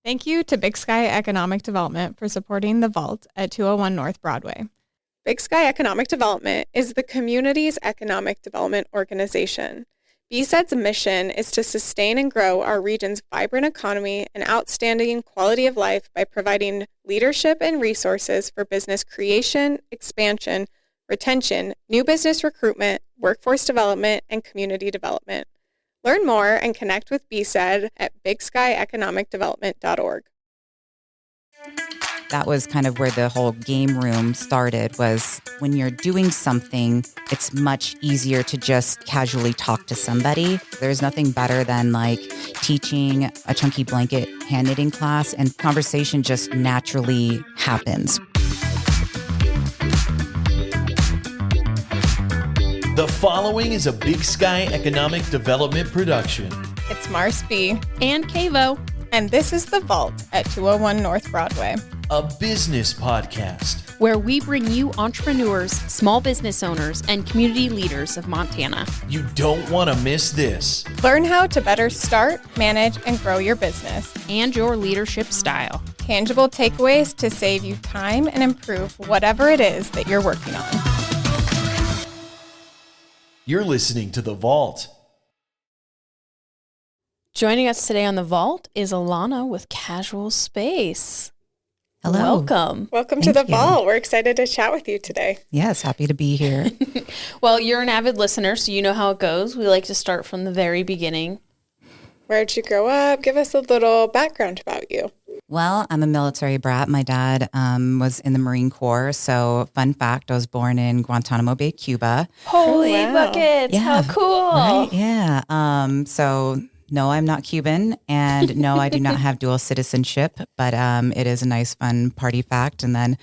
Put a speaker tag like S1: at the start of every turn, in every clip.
S1: Thank you to Big Sky Economic Development for supporting The Vault at 201 North Broadway.
S2: Big Sky Economic Development is the community's economic development organization. BSED's mission is to sustain and grow our region's vibrant economy and outstanding quality of life by providing leadership and resources for business creation, expansion, retention, new business recruitment, workforce development, and community development. Learn more and connect with BSED at bigskyeconomicdevelopment.org.
S3: That was kind of where the whole game room started, was when you're doing something, it's much easier to just casually talk to somebody. There's nothing better than like teaching a chunky blanket hand knitting class, and conversation just naturally happens.
S4: The following is a Big Sky Economic Development production.
S1: It's Mars B.
S5: And Kavo.
S1: And this is The Vault at 201 North Broadway.
S4: A business podcast.
S5: Where we bring you entrepreneurs, small business owners, and community leaders of Montana.
S4: You don't want to miss this.
S1: Learn how to better start, manage, and grow your business.
S5: And your leadership style.
S1: Tangible takeaways to save you time and improve whatever it is that you're working on.
S4: You're listening to The Vault.
S5: Joining us today on The Vault is Alana with Casual Space.
S3: Hello.
S5: Welcome.
S2: Welcome to The Vault. We're excited to chat with you today.
S3: Yes, happy to be here.
S5: Well, you're an avid listener, so you know how it goes. We like to start from the very beginning.
S2: Where'd you grow up? Give us a little background about you.
S3: Well, I'm a military brat. My dad was in the Marine Corps. So fun fact, I was born in Guantanamo Bay, Cuba.
S5: Holy
S2: wow.
S5: buckets.
S3: Yeah.
S5: How cool.
S3: Right? Yeah. So no, I'm not Cuban. And no, I do not have dual citizenship. But it is a nice, fun party fact. And then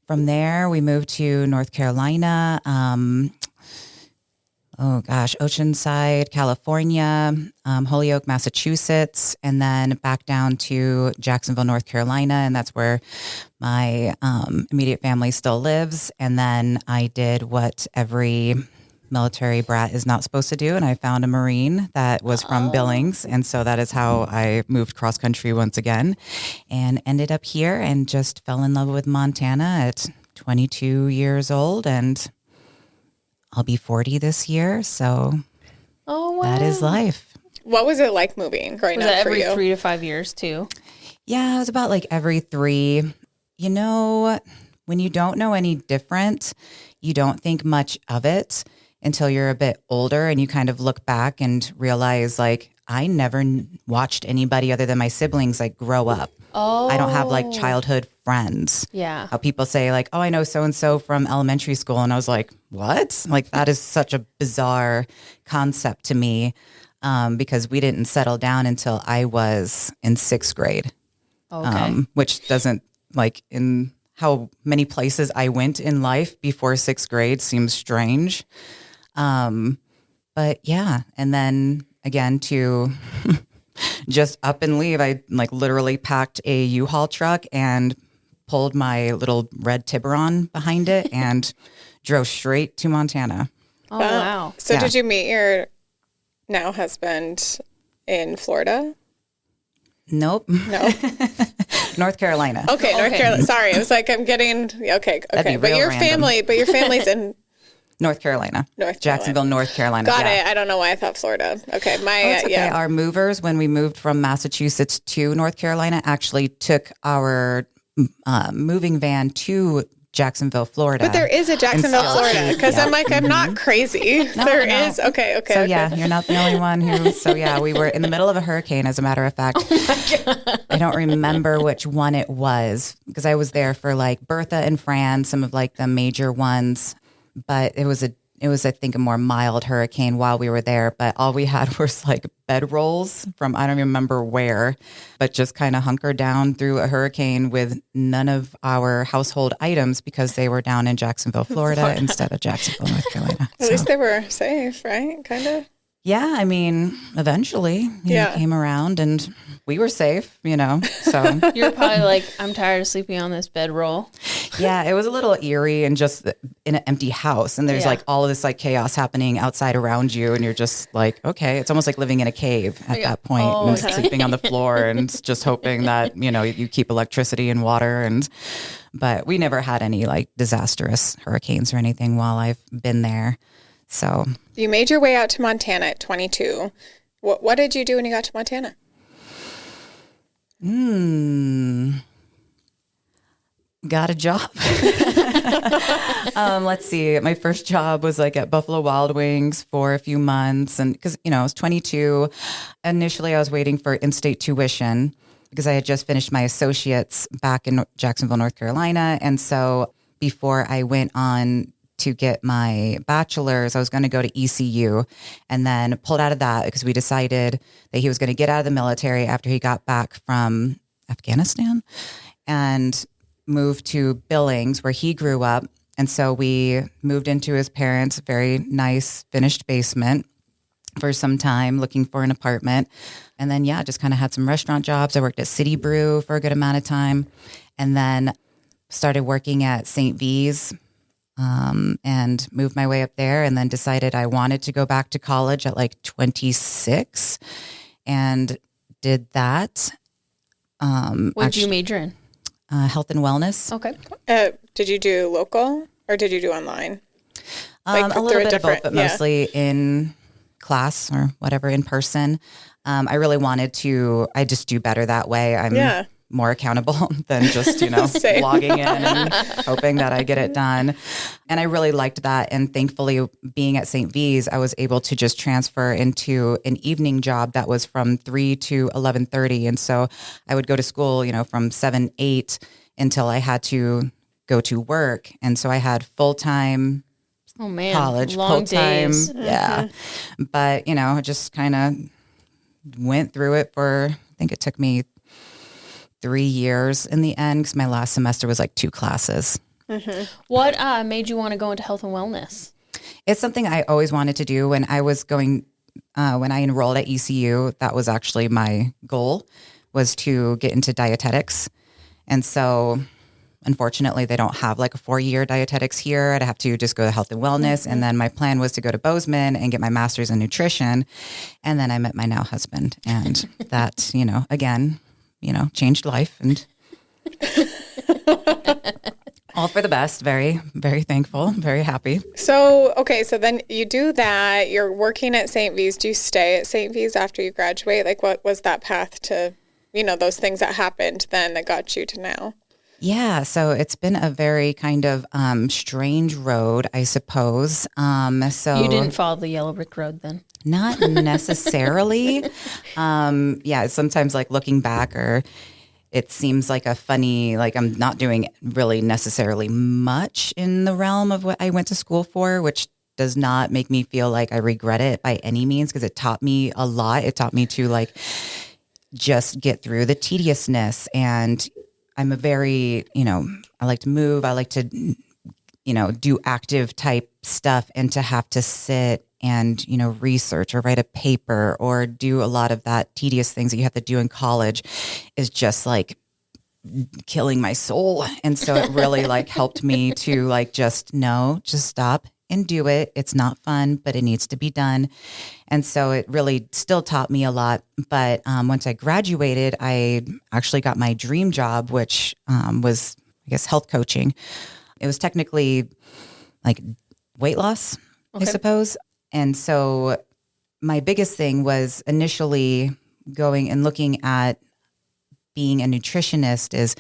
S3: from there, we moved to North Carolina. Oceanside, California, Holyoke, Massachusetts, and then back down to Jacksonville, North Carolina. And that's where my immediate family still lives. And then I did what every military brat is not supposed to do. And I found a Marine that was from Billings. And so that is how I moved cross country once again and ended up here and just fell in love with Montana at 22 years old. And I'll be 40 this year, so that is life.
S2: What was it like moving growing up for you?
S5: Every 3 to 5 years, too?
S3: Yeah, it was about like every 3. You know, when you don't know any different, you don't think much of it until you're a bit older and you kind of look back and realize, like, I never watched anybody other than my siblings, like, grow up.
S5: Oh.
S3: I don't have, like, childhood friends.
S5: Yeah.
S3: How people say, like, oh, I know so-and-so from elementary school. And I was like, what? Like, that is such a bizarre concept to me because we didn't settle down until I was in 6th grade.
S5: Okay.
S3: Which doesn't, like, in how many places I went in life before 6th grade seems strange. But, yeah. And then, again, to... just up and leave. I like literally packed a U-Haul truck and pulled my little red Tiburon behind it and drove straight to Montana.
S5: Oh, wow.
S2: So did you meet your now husband in Florida?
S3: Nope.
S2: No.
S3: North Carolina.
S2: Okay, North Carolina. Sorry, I was like, I'm getting okay. But your family's in
S3: North Carolina. Jacksonville, North Carolina.
S2: Got it. I don't know why I thought Florida. Okay.
S3: It's okay. Our movers, when we moved from Massachusetts to North Carolina, actually took our moving van to Jacksonville, Florida.
S2: But there is a Jacksonville, Florida, because I'm like, I'm not crazy.
S3: No.
S2: Is. Okay.
S3: So yeah, you're not the only one who, so yeah, we were in the middle of a hurricane, as a matter of fact. Oh my God. I don't remember which one it was because I was there for like Bertha and Fran, some of like the major ones. But it was, I think, a more mild hurricane while we were there. But all we had was like bedrolls from, I don't remember where, but just kind of hunkered down through a hurricane with none of our household items because they were down in Jacksonville, Florida instead of Jacksonville, North Carolina.
S2: At least they were safe, right? Kind of.
S3: Yeah, I mean, eventually, it came around and we were safe, So
S5: you're probably like, I'm tired of sleeping on this bedroll.
S3: Yeah, it was a little eerie and just in an empty house. And there's like all of this like chaos happening outside around you. And you're just like, okay, it's almost like living in a cave at that point and sleeping on the floor and just hoping that, you keep electricity and water. But we never had any like disastrous hurricanes or anything while I've been there. So
S2: you made your way out to Montana at 22. What did you do when you got to Montana?
S3: Got a job. Let's see. My first job was like at Buffalo Wild Wings for a few months. And because, I was 22, initially I was waiting for in-state tuition because I had just finished my associates back in Jacksonville, North Carolina. And so before I went on to get my bachelor's, I was going to go to ECU and then pulled out of that because we decided that he was going to get out of the military after he got back from Afghanistan and moved to Billings where he grew up. And so we moved into his parents' very nice finished basement for some time looking for an apartment. And then, just kind of had some restaurant jobs. I worked at City Brew for a good amount of time and then started working at St. V's and moved my way up there and then decided I wanted to go back to college at like 26 and did that.
S5: What did you major in?
S3: Health and wellness.
S5: Okay.
S2: Did you do local or did you do online?
S3: A little bit of both, but mostly in class or whatever, in person. I really wanted to, I just do better that way. I'm more accountable than just, logging in and hoping that I get it done. And I really liked that. And thankfully, being at St. V's, I was able to just transfer into an evening job that was from 3 to 11:30. And so I would go to school, from 7, 8 until I had to go to work. And so I had full-time college,
S5: long
S3: full-time.
S5: days.
S3: Yeah. But, I just kind of went through it for, I think it took me 3 years in the end because my last semester was like 2 classes.
S5: Mm-hmm. What made you want to go into health and wellness?
S3: It's something I always wanted to do. When I was when I enrolled at ECU, that was actually my goal, was to get into dietetics. And so unfortunately, they don't have like a 4-year dietetics here. I'd have to just go to health and wellness. Mm-hmm. And then my plan was to go to Bozeman and get my master's in nutrition. And then I met my now husband. And that, again, changed life and all for the best. Very, very thankful, very happy.
S2: So then you do that. You're working at St. V's. Do you stay at St. V's after you graduate? Like what was that path to, those things that happened then that got you to now?
S3: Yeah, so it's been a very kind of strange road, I suppose. So
S5: you didn't follow the yellow brick road then?
S3: Not necessarily. Sometimes like looking back, or it seems like a funny, like I'm not doing really necessarily much in the realm of what I went to school for, which does not make me feel like I regret it by any means, because it taught me a lot. It taught me to like just get through the tediousness. And I'm a very, I like to move. I like to, do active type stuff, and to have to sit and, research or write a paper or do a lot of that tedious things that you have to do in college is just like killing my soul. And so it really like helped me to like, just stop and do it. It's not fun, but it needs to be done. And so it really still taught me a lot. But once I graduated, I actually got my dream job, which was, I guess, health coaching. It was technically like weight loss, I suppose. And so my biggest thing was initially going and looking at being a nutritionist. Is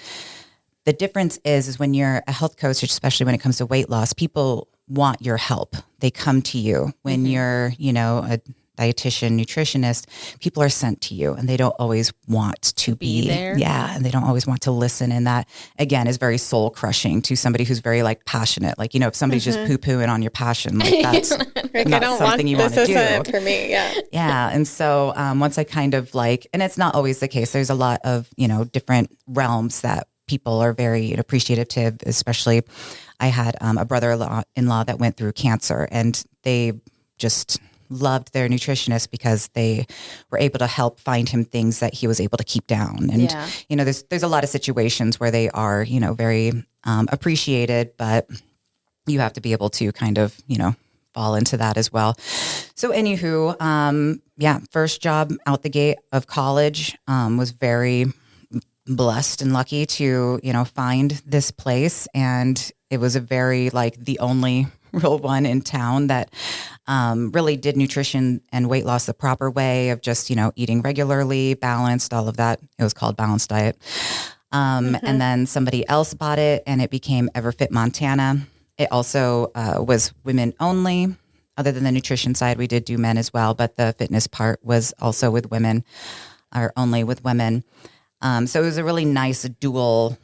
S3: the difference is when you're a health coach, especially when it comes to weight loss, people want your help. They come to you. When you're, a dietitian, nutritionist, people are sent to you, and they don't always want to be
S5: there.
S3: Yeah. And they don't always want to listen. And that, again, is very soul crushing to somebody who's very like passionate. Like, if somebody's just poo-pooing on your passion, like that's
S2: like,
S3: not
S2: I don't
S3: something you want to do.
S2: This isn't for me. Yeah.
S3: Yeah. And so once I kind of like, and it's not always the case. There's a lot of, different realms that people are very appreciative, especially I had a brother-in-law that went through cancer, and they just loved their nutritionist because they were able to help find him things that he was able to keep down. And, there's a lot of situations where they are, very appreciated, but you have to be able to kind of, fall into that as well. So anywho, first job out the gate of college, was very blessed and lucky to, find this place. And it was a very the only real one in town that really did nutrition and weight loss the proper way of just, eating regularly, balanced, all of that. It was called Balanced Diet. And then somebody else bought it and it became Everfit Montana. It also was women only. Other than the nutrition side, we did do men as well, but the fitness part was also with women, or only with women. So it was a really nice dual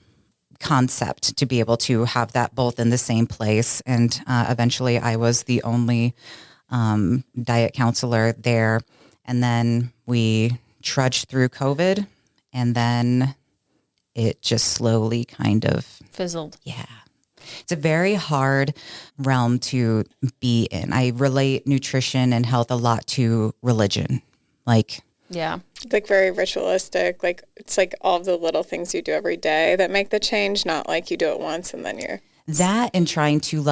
S3: concept to be able to have that both in the same place. And eventually I was the only diet counselor there. And then we trudged through COVID, and then it just slowly kind of
S5: fizzled.
S3: Yeah. It's a very hard realm to be in. I relate nutrition and health a lot to religion.
S5: Yeah.
S2: It's very ritualistic. It's all of the little things you do every day that make the change, not you do it once and then you're...
S3: That and trying to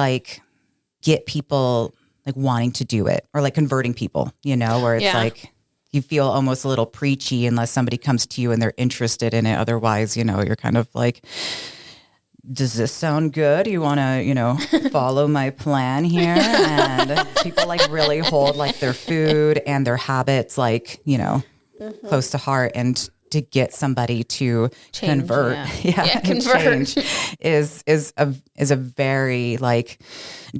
S3: get people wanting to do it, or converting people, where it's you feel almost a little preachy unless somebody comes to you and they're interested in it. Otherwise, you're kind of does this sound good? You want to, follow my plan here? And people really hold their food and their habits, close to heart. And to get somebody to convert,
S5: convert
S3: change is a very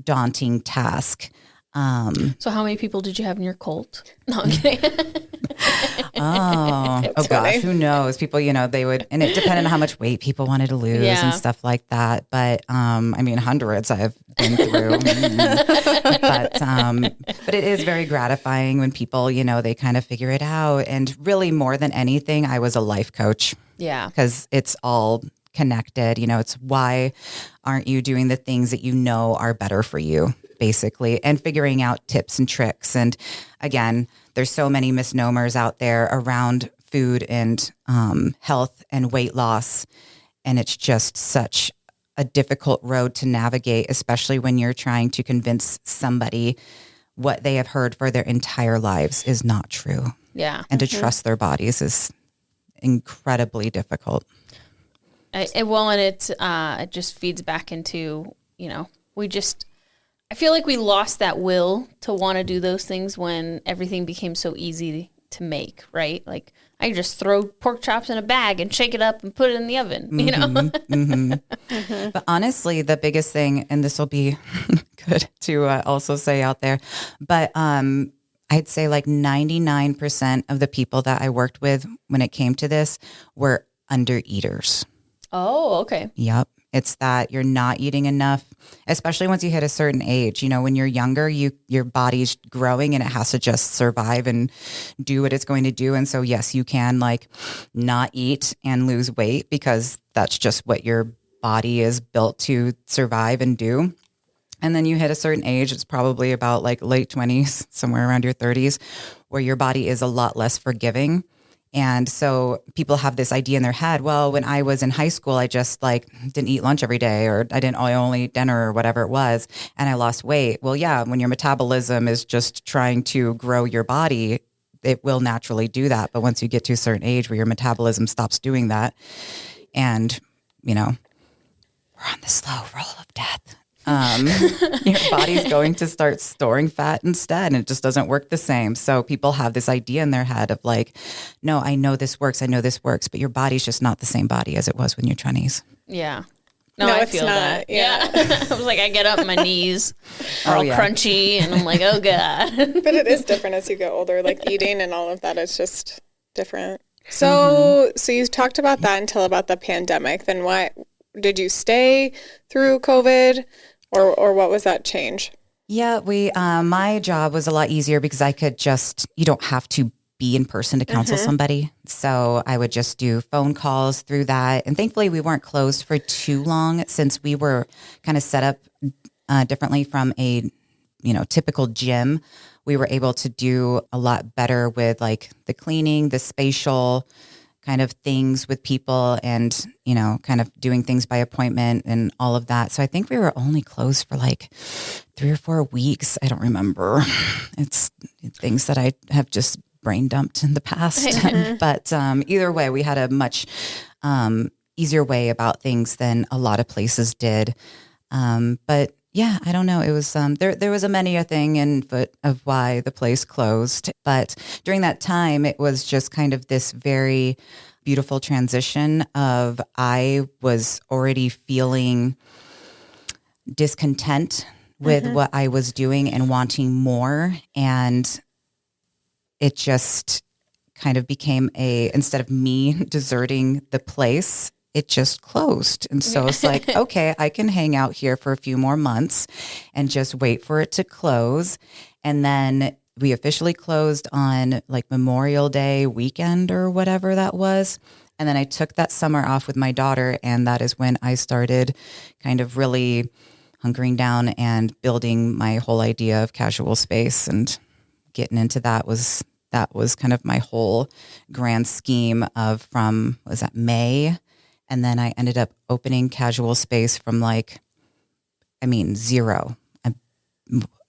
S3: daunting task.
S5: So how many people did you have in your cult? No, I'm kidding.
S3: Oh gosh, who knows? People, they would, and it depended on how much weight people wanted to lose and stuff like that. But hundreds I've been through. But it is very gratifying when people, they kind of figure it out. And really, more than anything, I was a life coach.
S5: Yeah,
S3: because it's all connected. It's why aren't you doing the things that are better for you, basically, and figuring out tips and tricks. And again, there's so many misnomers out there around food and health and weight loss. And it's just such a difficult road to navigate, especially when you're trying to convince somebody what they have heard for their entire lives is not true.
S5: Yeah.
S3: And to trust their bodies is incredibly difficult.
S5: It just feeds back into, I feel like we lost that will to want to do those things when everything became so easy to make, right? I just throw pork chops in a bag and shake it up and put it in the oven,
S3: But honestly, the biggest thing, and this will be good to also say out there, but I'd say 99% of the people that I worked with when it came to this were undereaters.
S5: Oh, okay.
S3: Yep. It's that you're not eating enough, especially once you hit a certain age. When you're younger, your body's growing and it has to just survive and do what it's going to do. And so, yes, you can not eat and lose weight because that's just what your body is built to survive and do. And then you hit a certain age, it's probably about late 20s, somewhere around your 30s, where your body is a lot less forgiving. And so people have this idea in their head, well, when I was in high school, I just didn't eat lunch every day, or I only ate dinner or whatever it was, and I lost weight. Well, yeah, when your metabolism is just trying to grow your body, it will naturally do that. But once you get to a certain age where your metabolism stops doing that, and, we're on the slow roll of death. Your body's going to start storing fat instead, and it just doesn't work the same. So people have this idea in their head of no, I know this works, but your body's just not the same body as it was when you're 20s.
S5: Yeah. No, I feel that.
S2: Yeah.
S5: I was I get up, my knees are all crunchy, and I'm oh God.
S2: But it is different as you get older, eating and all of that is just different. So you talked about that until about the pandemic. Then what, did you stay through COVID? Or what was that change?
S3: Yeah, my job was a lot easier because I could you don't have to be in person to counsel somebody. So I would just do phone calls through that. And thankfully we weren't closed for too long since we were kind of set up differently from a typical gym we were able to do a lot better with like the cleaning, the spatial kind of things with people and, you know, kind of doing things by appointment and all of that. So I think we were only closed for like 3 or 4 weeks. I don't remember. It's things that I have just brain dumped in the past. But either way, we had a much easier way about things than a lot of places did. But yeah, I don't know. It was there was many a thing in foot of why the place closed. But during that time, it was just kind of this very beautiful transition of I was already feeling discontent with what I was doing and wanting more. And it just kind of became instead of me deserting the place, it just closed. And so it's like, okay, I can hang out here for a few more months and just wait for it to close. And then we officially closed on like Memorial Day weekend or whatever that was. And then I took that summer off with my daughter. And that is when I started kind of really hunkering down and building my whole idea of casual space, and getting into that was kind of my whole grand scheme of was that May? And then I ended up opening casual space from zero.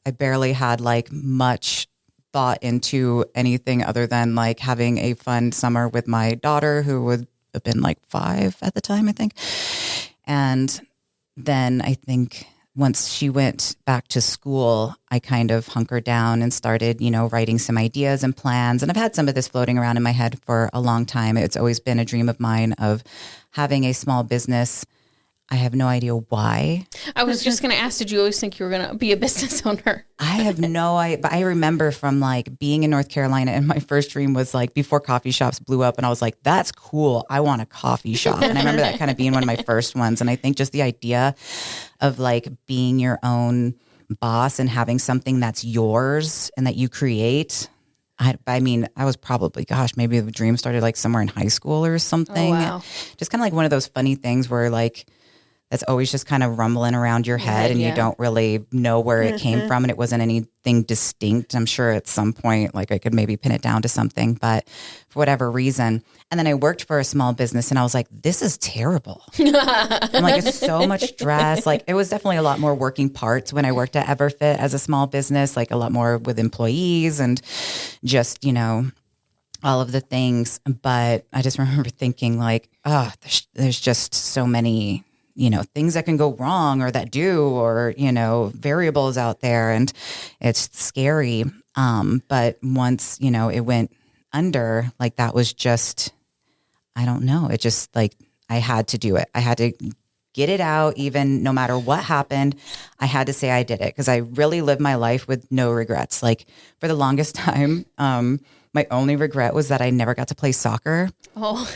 S3: I barely had like much thought into anything other than like having a fun summer with my daughter, who would have been like 5 at the time, I think. And then I think once she went back to school, I kind of hunkered down and started, writing some ideas and plans. And I've had some of this floating around in my head for a long time. It's always been a dream of mine of having a small business. I have no idea why.
S5: I was just going to ask, did you always think you were going to be a business owner?
S3: I have no idea. But I remember from like being in North Carolina, and my first dream was like before coffee shops blew up, and I was like, that's cool. I want a coffee shop. And I remember that kind of being one of my first ones. And I think just the idea of like being your own boss and having something that's yours and that you create. I was probably, maybe the dream started like somewhere in high school or something.
S5: Oh, wow.
S3: Just kind of like one of those funny things where like, that's always just kind of rumbling around your head, and you don't really know where it came from, and it wasn't anything distinct. I'm sure at some point, like I could maybe pin it down to something, but for whatever reason. And then I worked for a small business, and I was like, this is terrible. I'm like, it's so much stress. Like it was definitely a lot more working parts when I worked at Everfit as a small business, like a lot more with employees and just, all of the things. But I just remember thinking like, there's just so many things that can go wrong or that do, or, variables out there, and it's scary. But once, it went under, like that was just, I don't know. It just like, I had to do it. I had to get it out, even no matter what happened. I had to say I did it, because I really lived my life with no regrets. Like for the longest time, my only regret was that I never got to play soccer.
S5: Oh,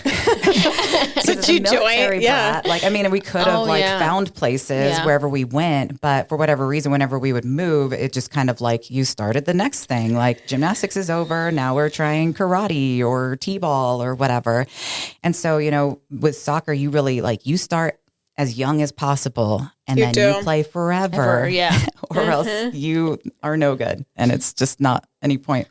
S2: did you join? Yeah.
S3: Like, we could have found places wherever we went, but for whatever reason, whenever we would move, it just kind of like you started the next thing. Like gymnastics is over. Now we're trying karate or t-ball or whatever. And so, with soccer, you really like, you start as young as possible, and then you play forever. Or else you are no good, and it's just not any point.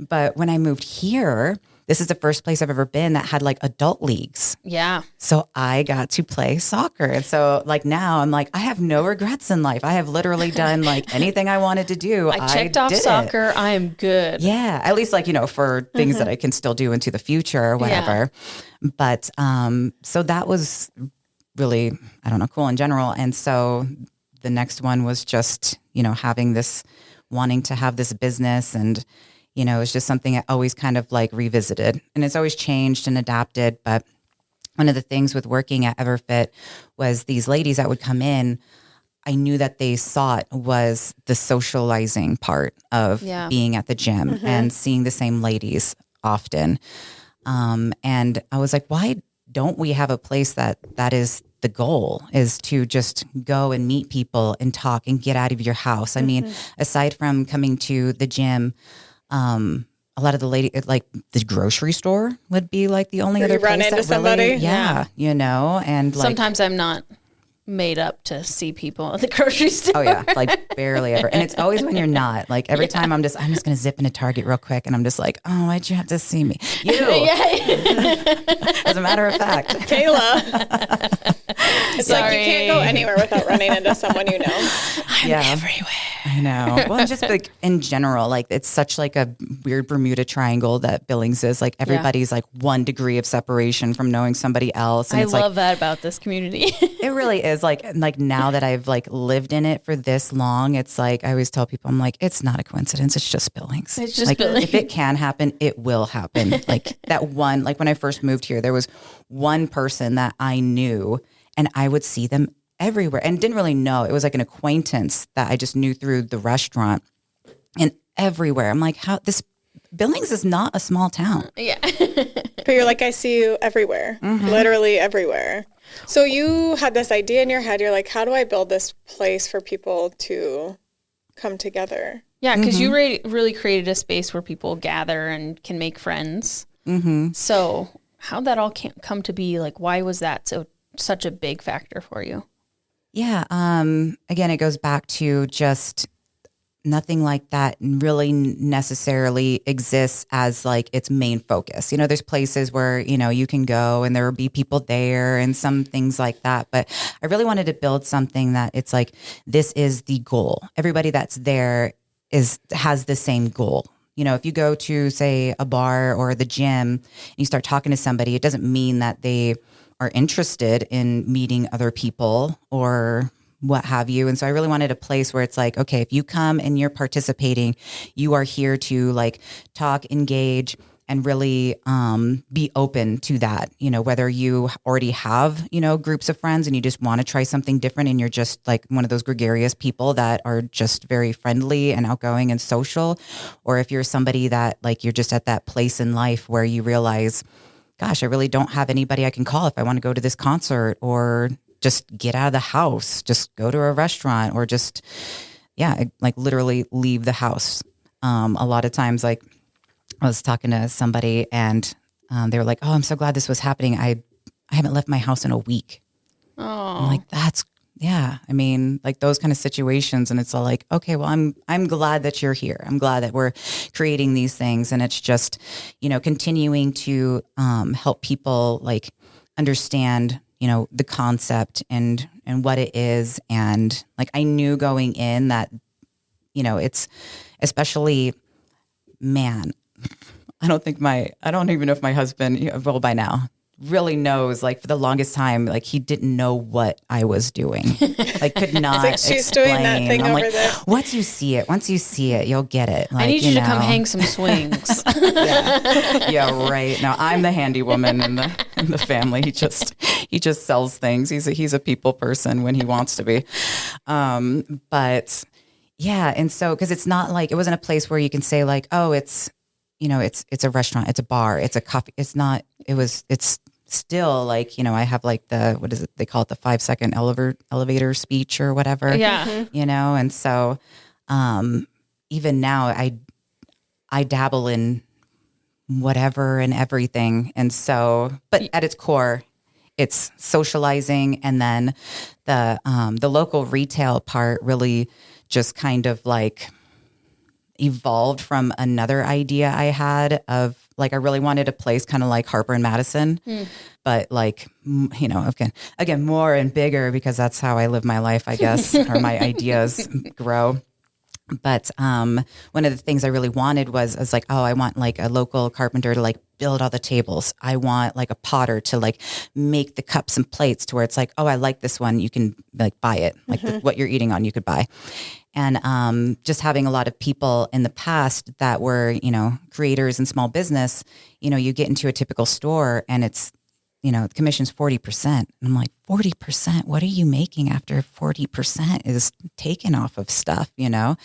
S3: But when I moved here, this is the first place I've ever been that had like adult leagues.
S5: Yeah.
S3: So I got to play soccer. And so like now I'm like, I have no regrets in life. I have literally done like anything I wanted to do.
S5: I checked off soccer. I am good.
S3: Yeah. At least like, for things that I can still do into the future or whatever. Yeah. But so that was really, I don't know, cool in general. And so the next one was just, having this, wanting to have this business, and, it's just something I always kind of like revisited, and it's always changed and adapted. But one of the things with working at Everfit was these ladies that would come in, I knew that they sought was the socializing part of being at the gym and seeing the same ladies often. And I was like, why don't we have a place that is the goal, is to just go and meet people and talk and get out of your house? I mean, aside from coming to the gym, a lot of the ladies, like the grocery store would be like the only other place
S2: run into
S3: that
S2: somebody.
S3: Really, and like,
S5: sometimes I'm not made up to see people at the grocery store.
S3: Oh yeah, like barely ever. And it's always when you're not. Like every time I'm just going to zip into Target real quick, and I'm just like, oh, why'd you have to see me? You. As a matter of fact.
S2: Kayla. It's like you can't go anywhere without running into someone you know.
S5: I'm everywhere.
S3: I know. Well, and just like in general, like it's such like a weird Bermuda Triangle that Billings is. Like everybody's like 1 degree of separation from knowing somebody else. And
S5: I
S3: it's
S5: love that about this community.
S3: It really is like now that I've like lived in it for this long, it's like I always tell people, I'm like, it's not a coincidence. It's just Billings.
S5: It's just
S3: like,
S5: Billings.
S3: If it can happen, it will happen. Like that one, like when I first moved here, there was one person that I knew and I would see them everywhere and didn't really know. It was like an acquaintance that I just knew through the restaurant and everywhere. I'm like, how this Billings is not a small town.
S5: Yeah.
S2: But you're like, I see you everywhere, literally everywhere. So you had this idea in your head. You're like, how do I build this place for people to come together?
S5: Yeah, because you really created a space where people gather and can make friends. So how'd that all come to be? Like, why was that such a big factor for you?
S3: Yeah. Again, it goes back to just nothing like that really necessarily exists as like its main focus. You know, there's places where, you know, you can go and there will be people there and some things like that. But I really wanted to build something that it's like, this is the goal. Everybody that's there has the same goal. You know, if you go to, say, a bar or the gym and you start talking to somebody, it doesn't mean that they are interested in meeting other people or what have you. And so I really wanted a place where it's like, okay, if you come and you're participating, you are here to like talk, engage, and really be open to that. You know, whether you already have, you know, groups of friends and you just want to try something different and you're just like one of those gregarious people that are just very friendly and outgoing and social, or if you're somebody that like you're just at that place in life where you realize, gosh, I really don't have anybody I can call if I want to go to this concert or just get out of the house, just go to a restaurant or just, like literally leave the house. A lot of times, like I was talking to somebody and they were like, oh, I'm so glad this was happening. I haven't left my house in a week.
S5: Oh,
S3: I'm like, I mean, like those kind of situations. And it's all like, okay, well, I'm glad that you're here. I'm glad that we're creating these things. And it's just, you know, continuing to help people like understand, you know, the concept and what it is. And like, I knew going in that, you know, it's especially, man, I don't even know if my husband, well, by now, really knows, like for the longest time, like he didn't know what I was doing. Like could not
S2: It's like she's
S3: explain.
S2: doing that thing
S3: I'm
S2: over
S3: like,
S2: there.
S3: once you see it, you'll get it. Like,
S5: I need you to come hang some swings.
S3: Yeah, right. No, I'm the handy woman in the family. He just sells things. He's a people person when he wants to be. But yeah, and so because it's not like it wasn't a place where you can say like, oh, it's, you know, it's a restaurant, it's a bar, it's a coffee. It's not. It's still like, you know, I have like what is it? They call it the 5-second elevator speech or whatever.
S5: Yeah.
S3: You know, and so even now I dabble in whatever and everything. And so, but at its core, it's socializing. And then the local retail part really just kind of like evolved from another idea I had of like, I really wanted a place kind of like Harper and Madison, but like, you know, again, more and bigger because that's how I live my life, I guess, or my ideas grow. But one of the things I really wanted was like, oh, I want like a local carpenter to like build all the tables. I want like a potter to like make the cups and plates to where it's like, oh, I like this one. You can like buy it. Like what you're eating on, you could buy. And just having a lot of people in the past that were, you know, creators in small business, you know, you get into a typical store and it's, you know, the commission's 40%. And I'm like, 40%? What are you making after 40% is taken off of stuff, you know?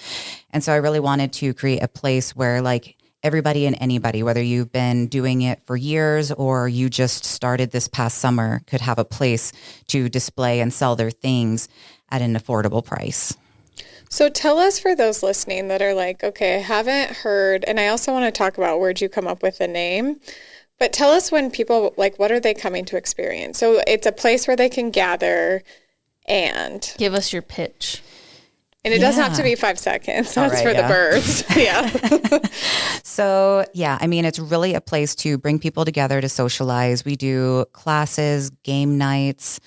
S3: And so I really wanted to create a place where like everybody and anybody, whether you've been doing it for years or you just started this past summer, could have a place to display and sell their things at an affordable price.
S2: So tell us, for those listening that are like, okay, I haven't heard, and I also want to talk about where'd you come up with the name, but tell us when people, like, what are they coming to experience? So it's a place where they can gather And
S5: Give us your pitch.
S2: it doesn't have to be 5 seconds. That's
S3: right,
S2: for
S3: yeah.
S2: the birds. Yeah.
S3: So, yeah, I mean, it's really a place to bring people together to socialize. We do classes, game nights.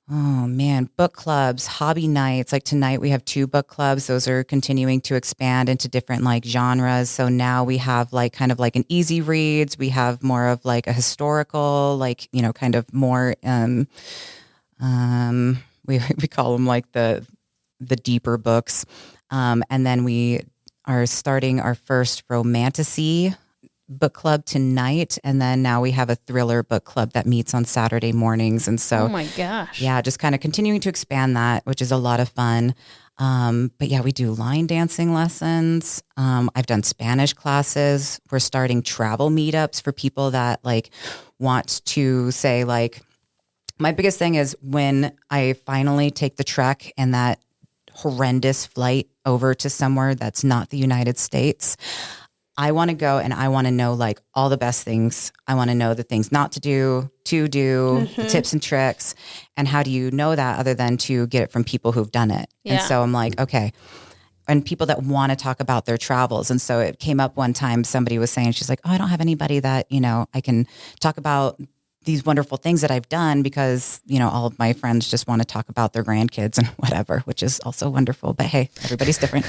S3: Oh man, book clubs, hobby nights. Like tonight we have 2 book clubs. Those are continuing to expand into different like genres. So now we have like kind of like an easy reads. We have more of like a historical, like, you know, kind of more we call them like the deeper books. And then we are starting our first romantasy book club tonight, and then now we have a thriller book club that meets on Saturday mornings. And so
S5: Oh my gosh.
S3: yeah, just kind of continuing to expand that, which is a lot of fun. But yeah, we do line dancing lessons. I've done Spanish classes. We're starting travel meetups for people that like want to say like, my biggest thing is when I finally take the trek and that horrendous flight over to somewhere that's not the United States, I want to go and I want to know like all the best things. I want to know the things not to do, the tips and tricks. And how do you know that other than to get it from people who've done it?
S5: Yeah.
S3: And so I'm like, okay. And people that want to talk about their travels. And so it came up one time, somebody was saying, she's like, oh, I don't have anybody that, you know, I can talk about these wonderful things that I've done because, you know, all of my friends just want to talk about their grandkids and whatever, which is also wonderful. But hey, everybody's different.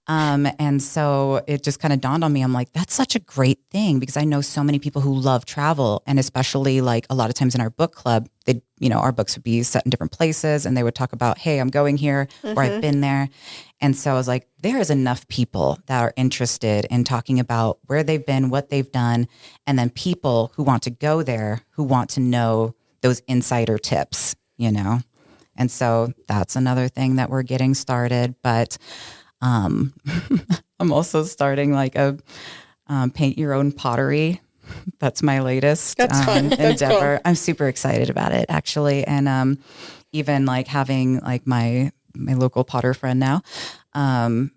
S3: And so it just kind of dawned on me. I'm like, that's such a great thing because I know so many people who love travel. And especially like a lot of times in our book club, they, you know, our books would be set in different places and they would talk about, hey, I'm going here or I've been there. And so I was like, there is enough people that are interested in talking about where they've been, what they've done, and then people who want to go there, who want to know those insider tips, you know? And so that's another thing that we're getting started. But I'm also starting like a paint your own pottery. That's my latest
S2: That's fun. That's
S3: endeavor.
S2: cool.
S3: I'm super excited about it actually. And even like having like my local potter friend now,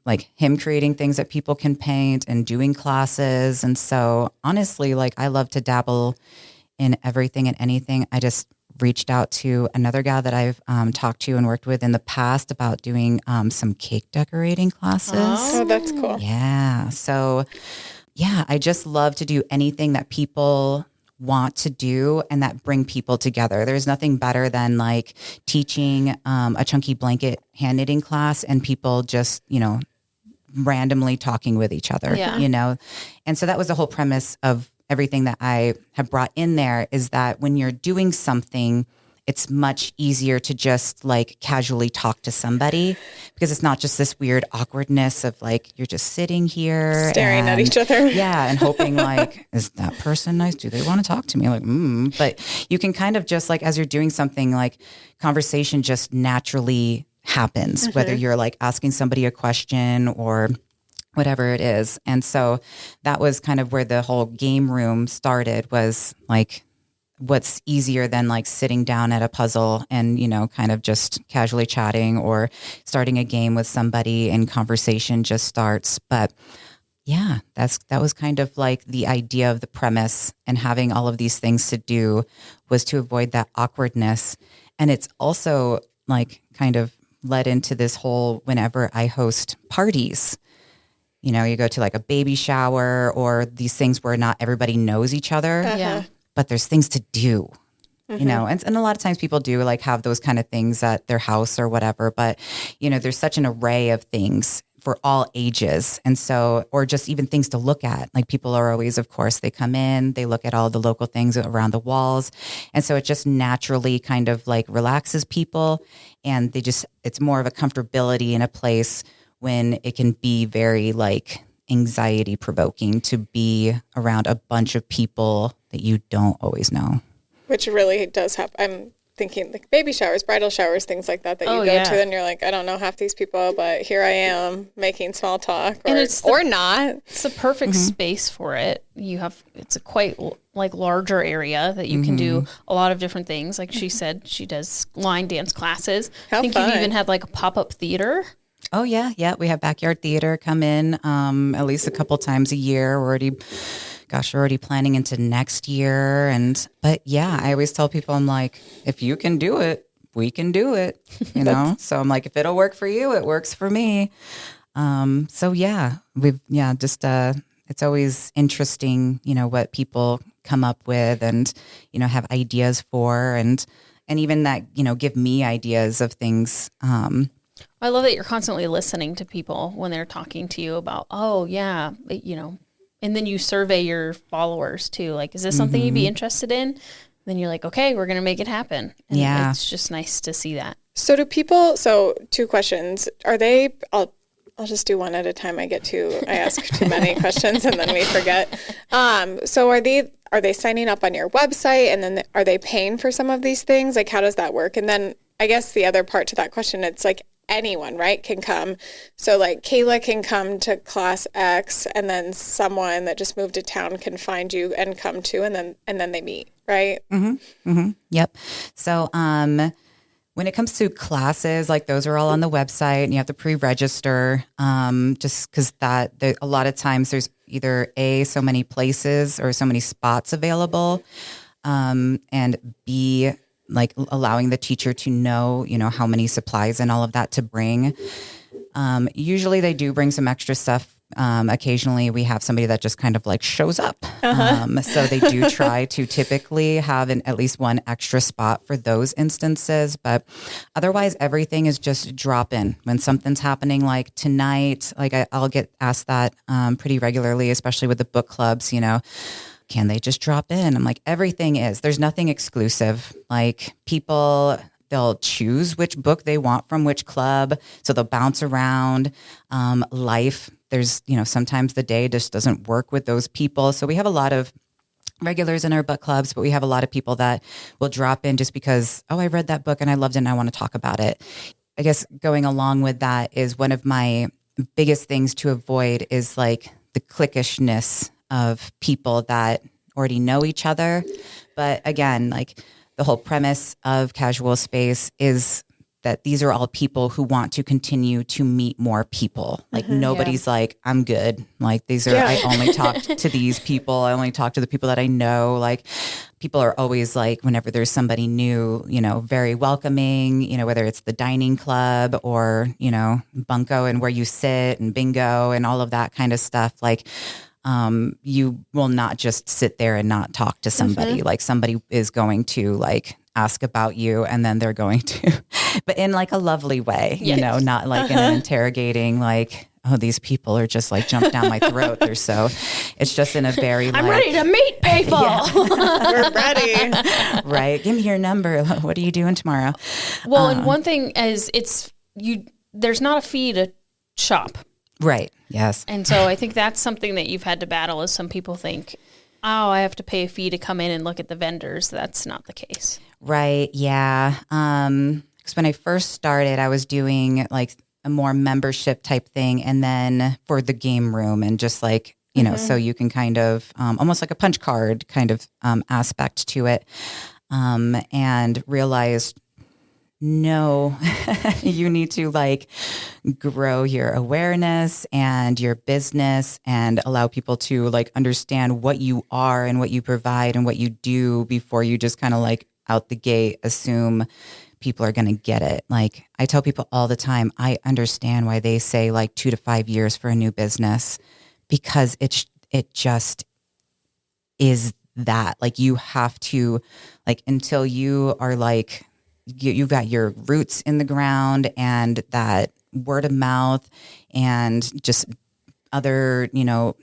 S3: like him creating things that people can paint and doing classes. And so honestly, like I love to dabble in everything and anything. I just reached out to another guy that I've talked to and worked with in the past about doing some cake decorating classes.
S2: Oh, that's cool.
S3: Yeah. So yeah, I just love to do anything that people want to do and that bring people together. There's nothing better than like teaching a chunky blanket hand knitting class and people just, you know, randomly talking with each other,
S5: Yeah.
S3: you know? And so that was the whole premise of everything that I have brought in there is that when you're doing something, it's much easier to just like casually talk to somebody because it's not just this weird awkwardness of like, you're just sitting here
S2: Staring at each other.
S3: Yeah. And hoping like, is that person nice? Do they want to talk to me? Like, But you can kind of just like, as you're doing something like conversation just naturally happens, whether you're like asking somebody a question or whatever it is. And so that was kind of where the whole game room started was like, what's easier than like sitting down at a puzzle and, you know, kind of just casually chatting or starting a game with somebody and conversation just starts. But yeah, that was kind of like the idea of the premise and having all of these things to do was to avoid that awkwardness. And it's also like kind of led into this whole, whenever I host parties, you know, you go to like a baby shower or these things where not everybody knows each other.
S5: Yeah.
S3: But there's things to do, you know, and a lot of times people do like have those kind of things at their house or whatever. But, you know, there's such an array of things for all ages. And so, or just even things to look at. Like people are always, of course, they come in, they look at all the local things around the walls. And so it just naturally kind of like relaxes people. And it's more of a comfortability in a place when it can be very like anxiety provoking to be around a bunch of people that you don't always know.
S2: Which really does happen. I'm thinking like baby showers, bridal showers, things like that you go to and you're like, I don't know half these people, but here I am making small talk or not.
S5: It's the perfect space for it. It's a quite like larger area that you can do a lot of different things. Like she said, she does line dance classes.
S2: How
S5: I think
S2: fun.
S5: you've even had like a pop-up theater.
S3: Oh yeah. Yeah. We have backyard theater come in at least a couple times a year. We're already planning into next year. But yeah, I always tell people, I'm like, if you can do it, we can do it, you know? So I'm like, if it'll work for you, it works for me. So yeah, it's always interesting, you know, what people come up with and, you know, have ideas for and even that, you know, give me ideas of things.
S5: I love that you're constantly listening to people when they're talking to you about, oh yeah, you know, and then you survey your followers too. Like, is this something you'd be interested in? Then you're like, okay, we're going to make it happen. And it's just nice to see that.
S2: So two questions. I'll just do one at a time. I ask too many questions and then we forget. So are they signing up on your website and then are they paying for some of these things? Like, how does that work? And then I guess the other part to that question, it's like anyone, right, can come. So like Kayla can come to class X and then someone that just moved to town can find you and come to, and then they meet, right?
S3: Mm-hmm. Mm-hmm. Yep. So, when it comes to classes, like those are all on the website and you have to pre-register, just because a lot of times there's either so many places or so many spots available, and B, like allowing the teacher to know, you know, how many supplies and all of that to bring. Usually they do bring some extra stuff. Occasionally we have somebody that just kind of like shows up. So they do try to typically have at least one extra spot for those instances. But otherwise, everything is just drop in. When something's happening like tonight, like I'll get asked that pretty regularly, especially with the book clubs, you know, can they just drop in? I'm like, everything is. There's nothing exclusive. Like people, they'll choose which book they want from which club. So they'll bounce around. Life, there's, you know, sometimes the day just doesn't work with those people. So we have a lot of regulars in our book clubs, but we have a lot of people that will drop in just because, I read that book and I loved it and I want to talk about it. I guess going along with that is one of my biggest things to avoid is like the cliquishness of people that already know each other. But again, like the whole premise of Casual Space is that these are all people who want to continue to meet more people. Like nobody's like, I'm good. Like these are, I only talk to these people. I only talk to the people that I know. Like people are always like, whenever there's somebody new, you know, very welcoming, you know, whether it's the dining club or, you know, bunco and where you sit and bingo and all of that kind of stuff. Like, you will not just sit there and not talk to somebody. Like somebody is going to like ask about you and then they're going to, but in like a lovely way, you know, not like in an interrogating, like, oh, these people are just like jumped down my throat. It's just in a very
S5: I'm ready to meet people.
S2: We're ready.
S3: Right. Give me your number. What are you doing tomorrow?
S5: Well, and one thing is there's not a fee to shop.
S3: Right. Yes.
S5: And so I think that's something that you've had to battle is some people think, oh, I have to pay a fee to come in and look at the vendors. That's not the case.
S3: Right. Yeah. Because when I first started, I was doing like a more membership type thing. And then for the game room and just like, you know, so you can kind of almost like a punch card kind of aspect to it. And realized, no, you need to like grow your awareness and your business and allow people to like understand what you are and what you provide and what you do before you just kind of like out the gate assume people are going to get it. Like I tell people all the time, I understand why they say like 2 to 5 years for a new business because it just is that. Like you have to like until you are like you've got your roots in the ground and that word of mouth and just other, you know,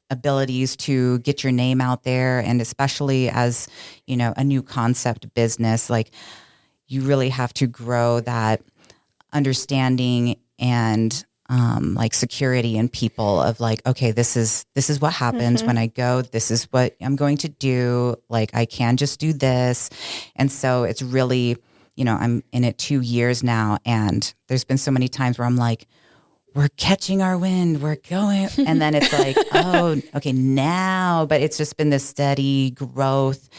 S3: abilities to get your name out there. And especially as, you know, a new concept business, like you really have to grow that understanding and like security in people of like, okay, this is what happens when I go, this is what I'm going to do. Like I can just do this. And so it's really, you know, I'm in it 2 years now. And there's been so many times where I'm like, we're catching our wind, we're going. And then it's like, oh, okay, now, but it's just been this steady growth.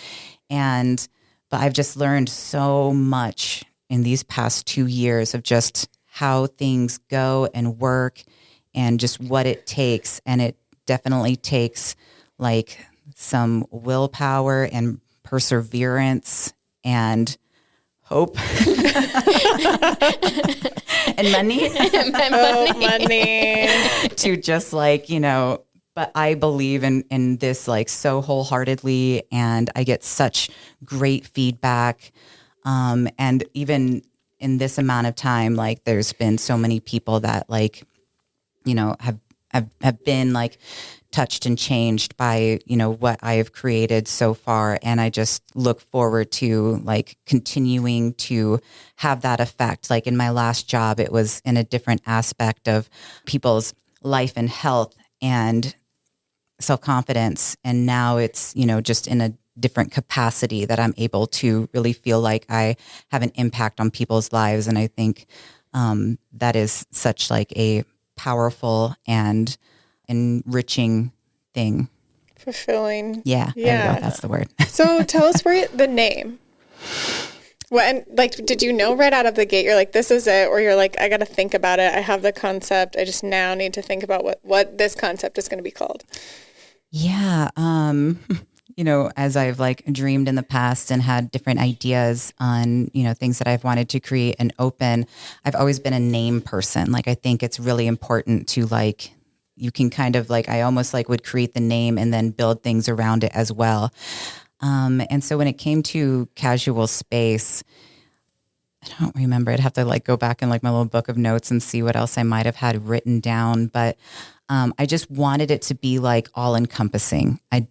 S3: But I've just learned so much in these past 2 years of just how things go and work and just what it takes. And it definitely takes like some willpower and perseverance and hope and money.
S2: Oh, money.
S3: To just like, but I believe in this like so wholeheartedly, and I get such great feedback. And even in this amount of time, like there's been so many people that like, have been like touched and changed by, what I have created so far. And I just look forward to like continuing to have that effect. Like in my last job, it was in a different aspect of people's life and health and self-confidence. And now it's, just in a different capacity that I'm able to really feel like I have an impact on people's lives. And I think that is such like a powerful and enriching thing.
S2: Fulfilling.
S3: Yeah. There you go. That's the word.
S2: So tell us where the name. When, like, did you know right out of the gate, you're like, this is it? Or you're like, I got to think about it. I have the concept. I just now need to think about what this concept is going to be called.
S3: Yeah. As I've like dreamed in the past and had different ideas on, things that I've wanted to create and open, I've always been a name person. Like, I think it's really important to like, you can kind of like, I almost like would create the name and then build things around it as well. And so when it came to Casual Space, I don't remember. I'd have to like go back in like my little book of notes and see what else I might have had written down. But I just wanted it to be like all encompassing. I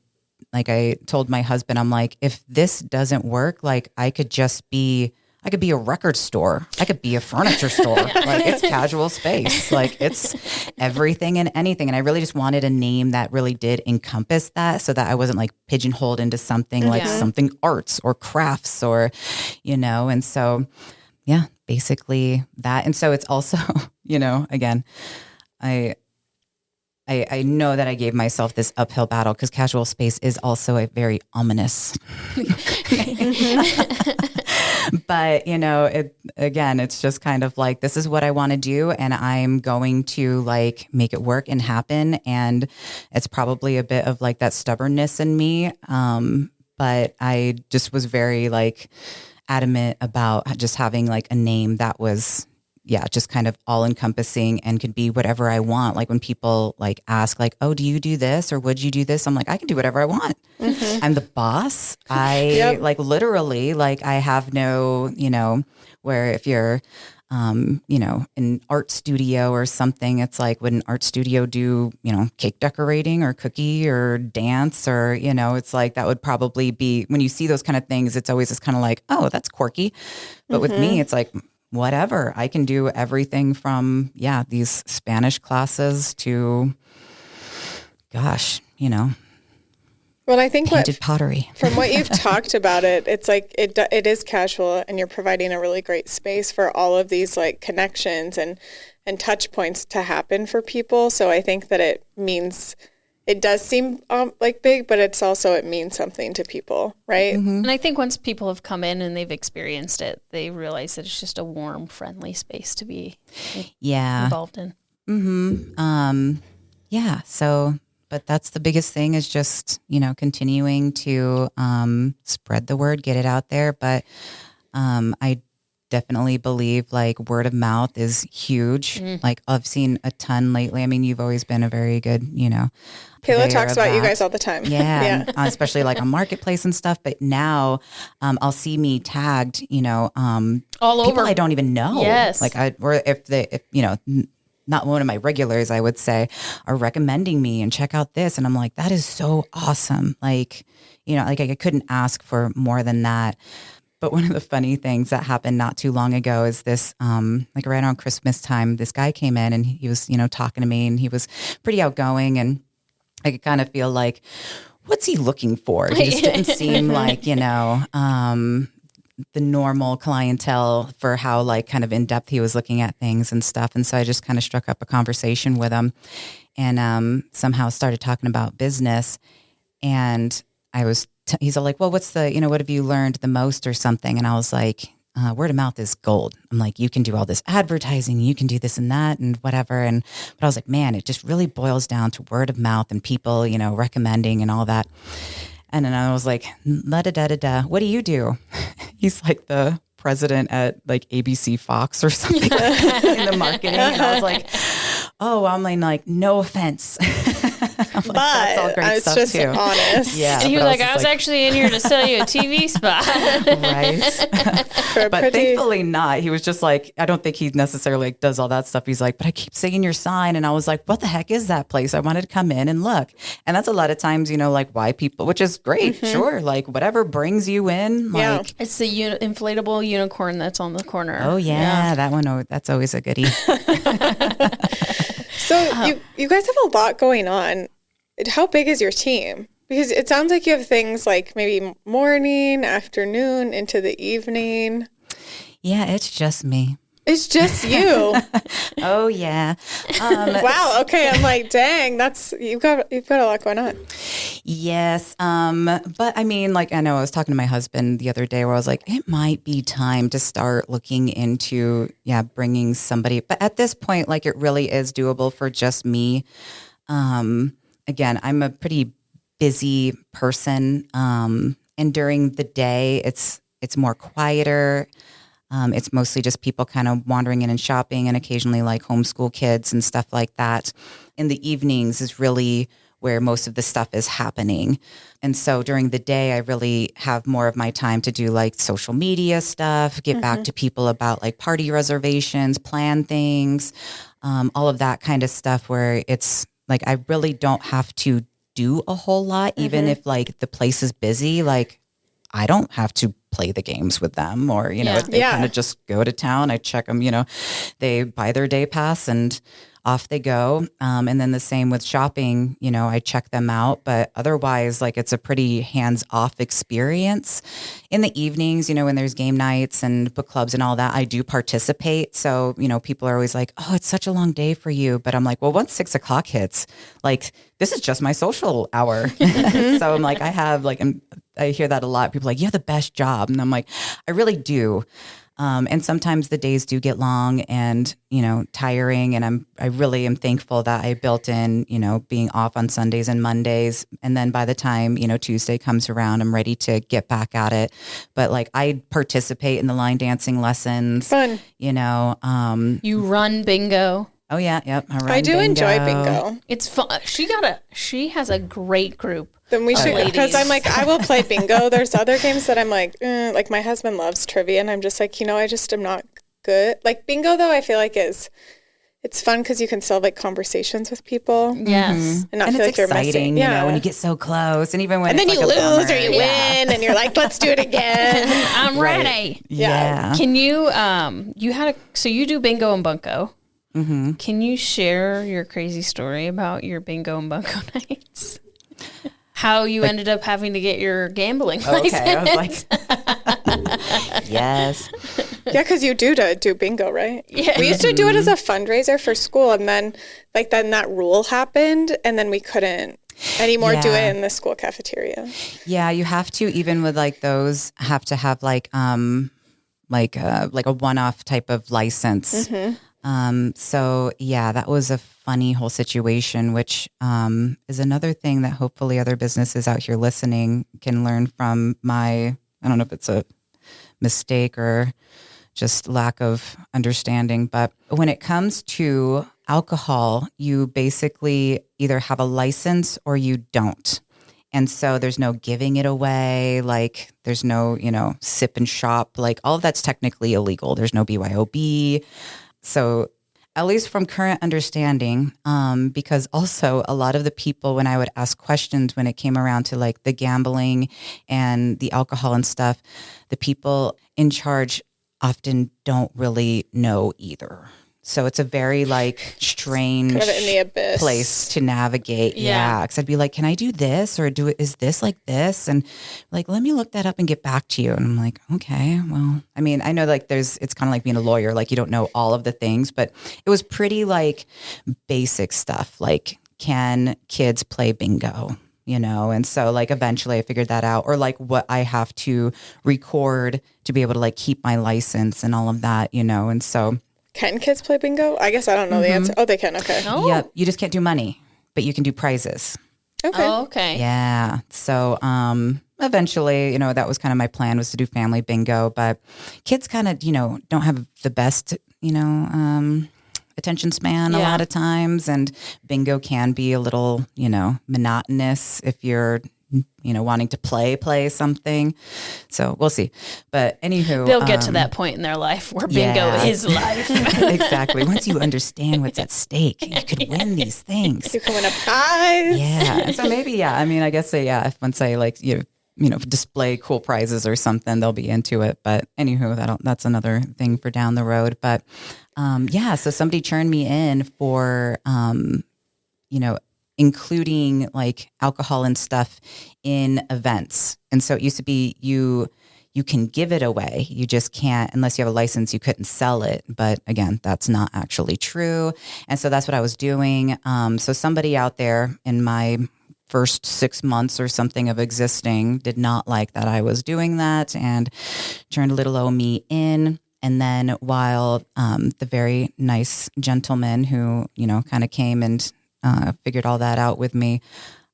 S3: told my husband, I'm like, if this doesn't work, like I could be a record store. I could be a furniture store. Like it's Casual Space. Like it's everything and anything. And I really just wanted a name that really did encompass that, so that I wasn't like pigeonholed into something like something arts or crafts or, and so, yeah, basically that. And so it's also, again, I know that I gave myself this uphill battle because Casual Space is also a very ominous. But, it's just kind of like, this is what I want to do, and I'm going to like make it work and happen. And it's probably a bit of like that stubbornness in me. But I just was very like adamant about just having like a name that was, just kind of all encompassing and could be whatever I want. Like when people like ask like, oh, do you do this? Or would you do this? I'm like, I can do whatever I want. Mm-hmm. I'm the boss. I like literally like I have no, where if you're, an art studio or something, it's like, would an art studio do, cake decorating or cookie or dance or, it's like, that would probably be, when you see those kind of things, it's always just kind of like, oh, that's quirky. But with me, it's like, whatever. I can do everything from, these Spanish classes to, gosh,
S2: Well, I think
S3: painted pottery.
S2: From what you've talked about it's like it is casual, and you're providing a really great space for all of these like connections and touch points to happen for people. So I think that it does seem like big, but it means something to people, right?
S5: Mm-hmm. And I think once people have come in and they've experienced it, they realize that it's just a warm, friendly space to be involved in.
S3: Mm-hmm. So, but that's the biggest thing is just, continuing to spread the word, get it out there. But I definitely believe like word of mouth is huge. Like I've seen a ton lately. I mean, you've always been a very good,
S2: Kayla talks about you guys all the time.
S3: Yeah. Especially like on Marketplace and stuff. But now I'll see me tagged, all
S5: over.
S3: People I don't even know.
S5: Yes.
S3: Like if not one of my regulars, I would say, are recommending me and check out this. And I'm like, that is so awesome. Like, like I couldn't ask for more than that. But one of the funny things that happened not too long ago is this, like right around Christmas time, this guy came in and he was, talking to me, and he was pretty outgoing, and I could kind of feel like, what's he looking for? He just didn't seem like, the normal clientele for how like kind of in depth he was looking at things and stuff. And so I just kind of struck up a conversation with him and somehow started talking about business. And he's all like, well, what's the, what have you learned the most or something? And I was like, word of mouth is gold. I'm like, you can do all this advertising, you can do this and that and whatever. But I was like, man, it just really boils down to word of mouth and people, recommending and all that. And then I was like, da-da-da-da-da, what do you do? He's like the president at like ABC Fox or something in the marketing. And I was like, oh, I'm like, no offense. I'm like, that's all great
S2: it's
S3: stuff
S2: just
S3: too.
S2: honest.
S3: Yeah.
S5: And he was
S3: but
S5: like, I was actually in here to sell you a TV spot.
S3: Right. But thankfully not. He was just like, I don't think he necessarily like, does all that stuff. He's like, but I keep seeing your sign. And I was like, what the heck is that place? I wanted to come in and look. And that's a lot of times, you know, like why people, which is great. Sure. Like whatever brings you in.
S2: Yeah.
S3: Like,
S5: It's the inflatable unicorn that's on the corner.
S3: oh yeah. That one, that's always a goodie.
S2: So you guys have a lot going on. How big is your team? Because it sounds like you have things like maybe morning, afternoon, into the evening.
S3: Yeah, it's just me.
S2: It's just you.
S3: Oh yeah.
S2: Wow. Okay. I'm like, dang, you've got a lot going on.
S3: Yes. But I mean, like, I know I was talking to my husband the other day where I was like, it might be time to start looking into, bringing somebody. But at this point, like, it really is doable for just me. Again, I'm a pretty busy person. And during the day, it's more quieter. It's mostly just people kind of wandering in and shopping and occasionally like homeschool kids and stuff like that. In the evenings is really where most of the stuff is happening. And so during the day, I really have more of my time to do like social media stuff, get back to people about like party reservations, plan things, all of that kind of stuff where it's like I really don't have to do a whole lot, even if like the place is busy. Like I don't have to play the games with them or, you know, if they kind of just go to town, I check them, you know, they buy their day pass and off they go. And then the same with shopping, you know, I check them out, but otherwise like it's a pretty hands-off experience. In the evenings, you know, when there's game nights and book clubs and all that, I do participate. So, you know, people are always like, oh, it's such a long day for you. But I'm like, well, once 6 o'clock hits, like this is just my social hour. So I'm like, I have like, I hear that a lot. People are like, you have the best job. And I'm like, I really do. And sometimes the days do get long and, you know, tiring. And I really am thankful that I built in, you know, being off on Sundays and Mondays. And then by the time, you know, Tuesday comes around, I'm ready to get back at it. But like I participate in the line dancing lessons.
S2: Fun.
S3: You know.
S5: You run bingo.
S3: Oh yeah. Yep.
S2: I do enjoy bingo.
S5: It's fun. She has a great group.
S2: Then we should,
S5: ladies.
S2: because I'm like, I will play bingo. There's other games that I'm like my husband loves trivia, and I'm just like, you know, I just am not good. Like bingo, though, I feel like it's fun because you can still have like conversations with people.
S5: Yes,
S2: and not feel like you're missing.
S3: You know, when you get so close, and even when
S2: then
S3: it's
S2: you
S3: like
S2: lose or you win, and you're like, let's do it again.
S5: I'm ready.
S3: Yeah.
S5: Can you so you do bingo and bunco? Mm-hmm. Can you share your crazy story about your bingo and bunco nights? How you ended up having to get your gambling license?
S3: Okay, I was like, yes.
S2: Yeah, because you do bingo, right?
S5: Yeah.
S2: We used to do it as a fundraiser for school, and then that rule happened, and then we couldn't anymore do it in the school cafeteria.
S3: Yeah, you have to, even with like those, have to have like a one-off type of license. So yeah, that was a funny whole situation, which is another thing that hopefully other businesses out here listening can learn from I don't know if it's a mistake or just lack of understanding. But when it comes to alcohol, you basically either have a license or you don't. And so there's no giving it away. Like there's no, you know, sip and shop. Like all of that's technically illegal. There's no BYOB. So at least from current understanding, because also a lot of the people, when I would ask questions when it came around to like the gambling and the alcohol and stuff, the people in charge often don't really know either. So it's a very like strange
S2: kind of in the abyss
S3: place to navigate. Yeah. Because I'd be like, can I do this or is this like this? And like, let me look that up and get back to you. And I'm like, okay, well, I mean, I know like it's kind of like being a lawyer, like you don't know all of the things, but it was pretty like basic stuff. Like, can kids play bingo? You know, and so like eventually I figured that out, or like what I have to record to be able to like keep my license and all of that, you know, and so.
S2: Can kids play bingo? I guess I don't know the answer. Oh, they can. Okay.
S5: Oh.
S3: Yep. You just can't do money, but you can do prizes.
S2: Okay.
S5: Oh, okay.
S3: Yeah. So, eventually, that was kind of my plan, was to do family bingo, but kids kind of, don't have the best, attention span a lot of times. And bingo can be a little, monotonous if you're, wanting to play something. So we'll see. But anywho,
S5: they'll get to that point in their life where bingo is life.
S3: Exactly. Once you understand what's at stake, you could win these things.
S2: You can win a prize.
S3: Yeah. So maybe, I guess, if once I display cool prizes or something, they'll be into it. But anywho, that's another thing for down the road. But so somebody churned me in for, including like alcohol and stuff in events. And so it used to be you can give it away. You just can't, unless you have a license, you couldn't sell it. But again, that's not actually true. And so that's what I was doing. So somebody out there in my first 6 months or something of existing did not like that I was doing that and turned little old me in. And then while the very nice gentleman who, kind of came and figured all that out with me,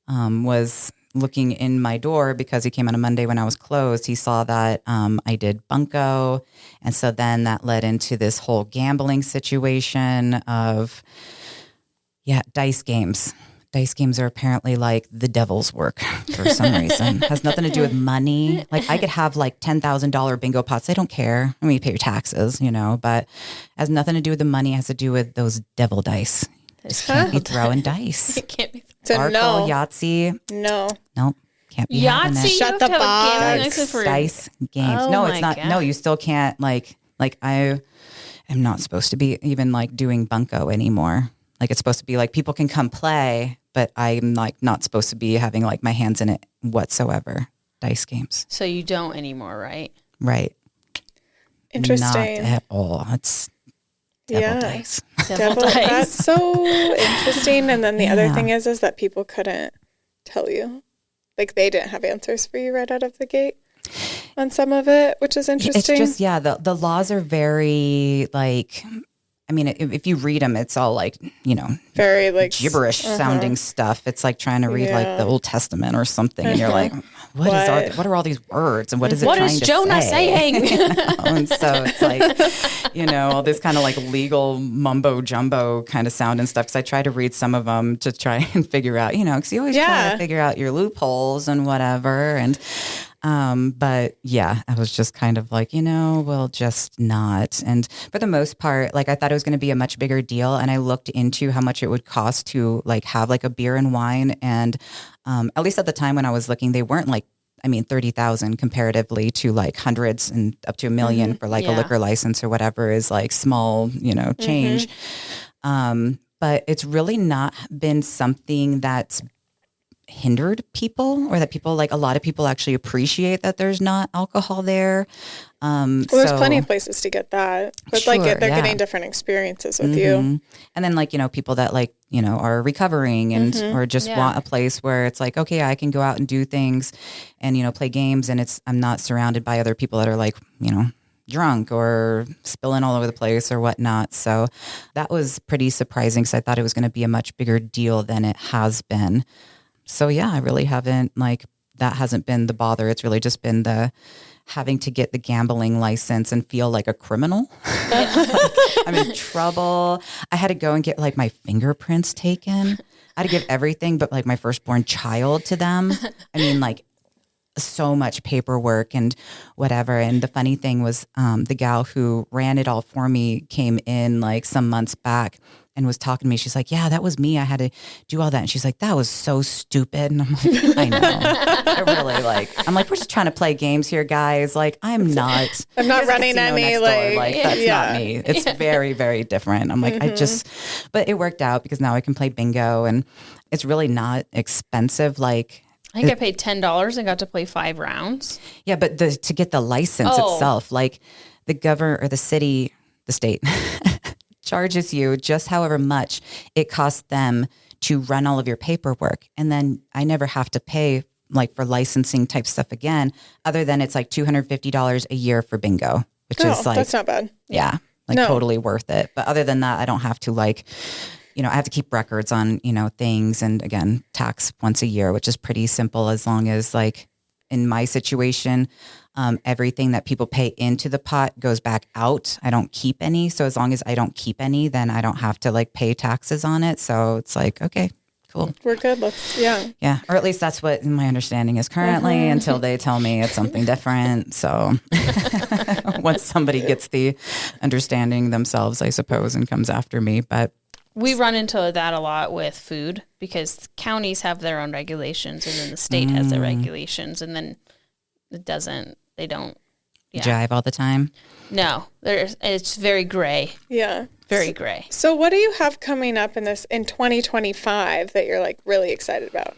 S3: was looking in my door because he came on a Monday when I was closed. He saw that I did bunco. And so then that led into this whole gambling situation of, dice games. Dice games are apparently like the devil's work for some reason. Has nothing to do with money. Like I could have like $10,000 bingo pots. They don't care. I mean, you pay your taxes, but has nothing to do with the money. It has to do with those devil dice. Just can't be throwing dice.
S5: It can't be.
S3: Sparkle, Yahtzee.
S2: No.
S3: Nope. Can't be having
S5: Yahtzee,
S3: it.
S2: Shut the box.
S3: Dice games.
S5: Oh
S3: No,
S5: my
S3: it's not.
S5: God.
S3: No, you still can't like I am not supposed to be even like doing bunco anymore. Like it's supposed to be like people can come play, but I'm like not supposed to be having like my hands in it whatsoever. Dice games.
S5: So you don't anymore, right?
S3: Right.
S2: Interesting.
S3: Not at all. It's devil dice.
S5: Devil dice.
S2: That's so interesting. And then the other
S3: Yeah.
S2: thing is that people couldn't tell you. Like they didn't have answers for you right out of the gate on some of it, which is interesting.
S3: It's just, the laws are very like, I mean, if you read them, it's all like,
S2: very like
S3: gibberish sounding stuff. It's like trying to read like the Old Testament or something. And you're like, what are all these words? And what is it
S5: What
S3: trying
S5: is
S3: to
S5: Jonah
S3: say?
S5: saying?
S3: And so it's like, all this kind of like legal mumbo jumbo kind of sound and stuff. Cause I try to read some of them to try and figure out, cause you always try to figure out your loopholes and whatever. And, but yeah, I was just kind of like, we'll just not. And for the most part, like I thought it was going to be a much bigger deal. And I looked into how much it would cost to like have like a beer and wine. And, at least at the time when I was looking, they weren't like, 30,000 comparatively to like hundreds and up to $1 million for like a liquor license or whatever is like small, change. But it's really not been something that's hindered people, or that people like, a lot of people actually appreciate that there's not alcohol there.
S2: Well, there's plenty of places to get that, but like they're getting different experiences with you.
S3: And then like, people that like, are recovering and, or just want a place where it's like, okay, I can go out and do things and, play games. And I'm not surrounded by other people that are like, drunk or spilling all over the place or whatnot. So that was pretty surprising because I thought it was going to be a much bigger deal than it has been. So yeah, I really haven't that hasn't been the bother. It's really just been the having to get the gambling license and feel like a criminal. I'm in trouble. I had to go and get like my fingerprints taken. I had to give everything but like my firstborn child to them. Like so much paperwork and whatever. And the funny thing was the gal who ran it all for me came in like some months back and was talking to me. She's like, yeah, that was me. I had to do all that. And she's like, that was so stupid. And I'm like, I know. I'm like, we're just trying to play games here, guys. Like, I'm not
S2: running any
S3: that's not me. It's very, very different. I'm like, but it worked out because now I can play bingo and it's really not expensive. Like,
S5: I think I paid $10 and got to play 5 rounds.
S3: Yeah, but to get the license itself, like the governor or the city, the state charges you just however much it costs them to run all of your paperwork. And then I never have to pay like for licensing type stuff again, other than it's like $250 a year for bingo, which is like,
S2: that's not bad.
S3: Yeah. Totally worth it. But other than that, I don't have to like, I have to keep records on, things. And again, tax once a year, which is pretty simple as long as like in my situation, everything that people pay into the pot goes back out. I don't keep any. So as long as I don't keep any, then I don't have to like pay taxes on it. So it's like, okay, cool.
S2: We're good.
S3: Yeah. Or at least that's what my understanding is currently until they tell me it's something different. So once somebody gets the understanding themselves, I suppose, and comes after me. But
S5: we run into that a lot with food because counties have their own regulations and then the state has their regulations and then they don't
S3: jive all the time.
S5: No, it's very gray.
S2: Yeah.
S5: Very gray.
S2: So what do you have coming up in 2025 that you're like really excited about?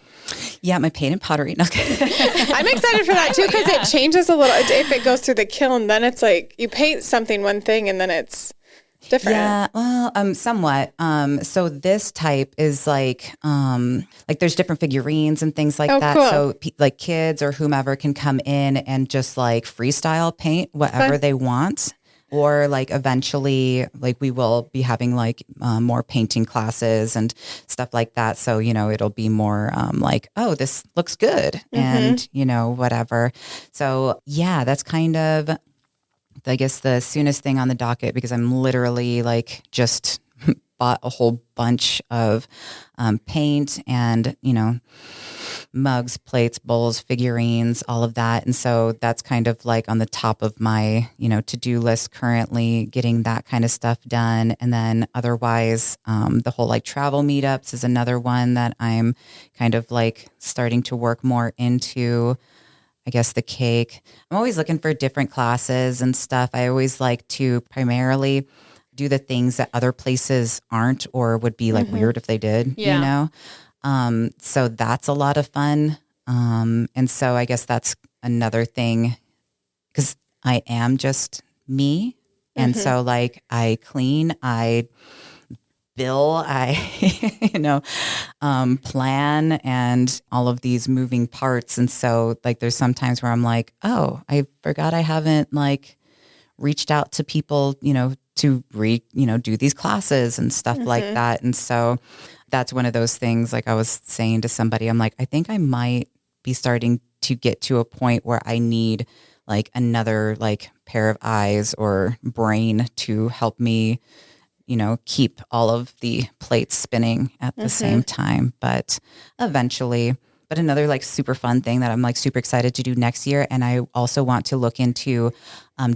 S3: Yeah, my paint and pottery. No.
S2: I'm excited for that too because it changes a little. If it goes through the kiln, then it's like you paint something one thing and then it's different.
S3: Yeah, well, somewhat. So this type is like there's different figurines and things like that.
S2: Cool.
S3: So like kids or whomever can come in and just like freestyle paint whatever they want. Or like eventually, like we will be having like more painting classes and stuff like that. So, you know, it'll be more like, oh, this looks good and, you know, whatever. So yeah, that's kind of, I guess, the soonest thing on the docket because I'm literally like just bought a whole bunch of paint and, you know, mugs, plates, bowls, figurines, all of that. And so that's kind of like on the top of my, you know, to-do list currently, getting that kind of stuff done. And then otherwise, the whole like travel meetups is another one that I'm kind of like starting to work more into. I guess the cake. I'm always looking for different classes and stuff. I always like to primarily do the things that other places aren't or would be like weird if they did, you know? So that's a lot of fun. And so I guess that's another thing because I am just me. And so like I clean, I bill, I, you know, plan and all of these moving parts. And so like there's some times where I'm like, oh, I forgot I haven't like reached out to people, you know, to do these classes and stuff like that. And so that's one of those things, like I was saying to somebody, I'm like, I think I might be starting to get to a point where I need like another like pair of eyes or brain to help me, you know, keep all of the plates spinning at the same time. But eventually, but another like super fun thing that I'm like super excited to do next year. And I also want to look into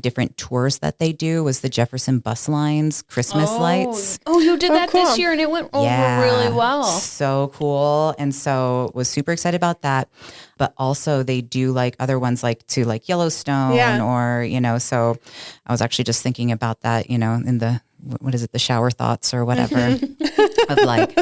S3: different tours that they do was the Jefferson bus lines, Christmas lights.
S5: Oh, you did that
S2: cool.
S5: this year and it went over really well.
S3: So cool. And so was super excited about that. But also they do like other ones like to like Yellowstone or, you know, so I was actually just thinking about that, you know, in the, what is it? The shower thoughts or whatever of like,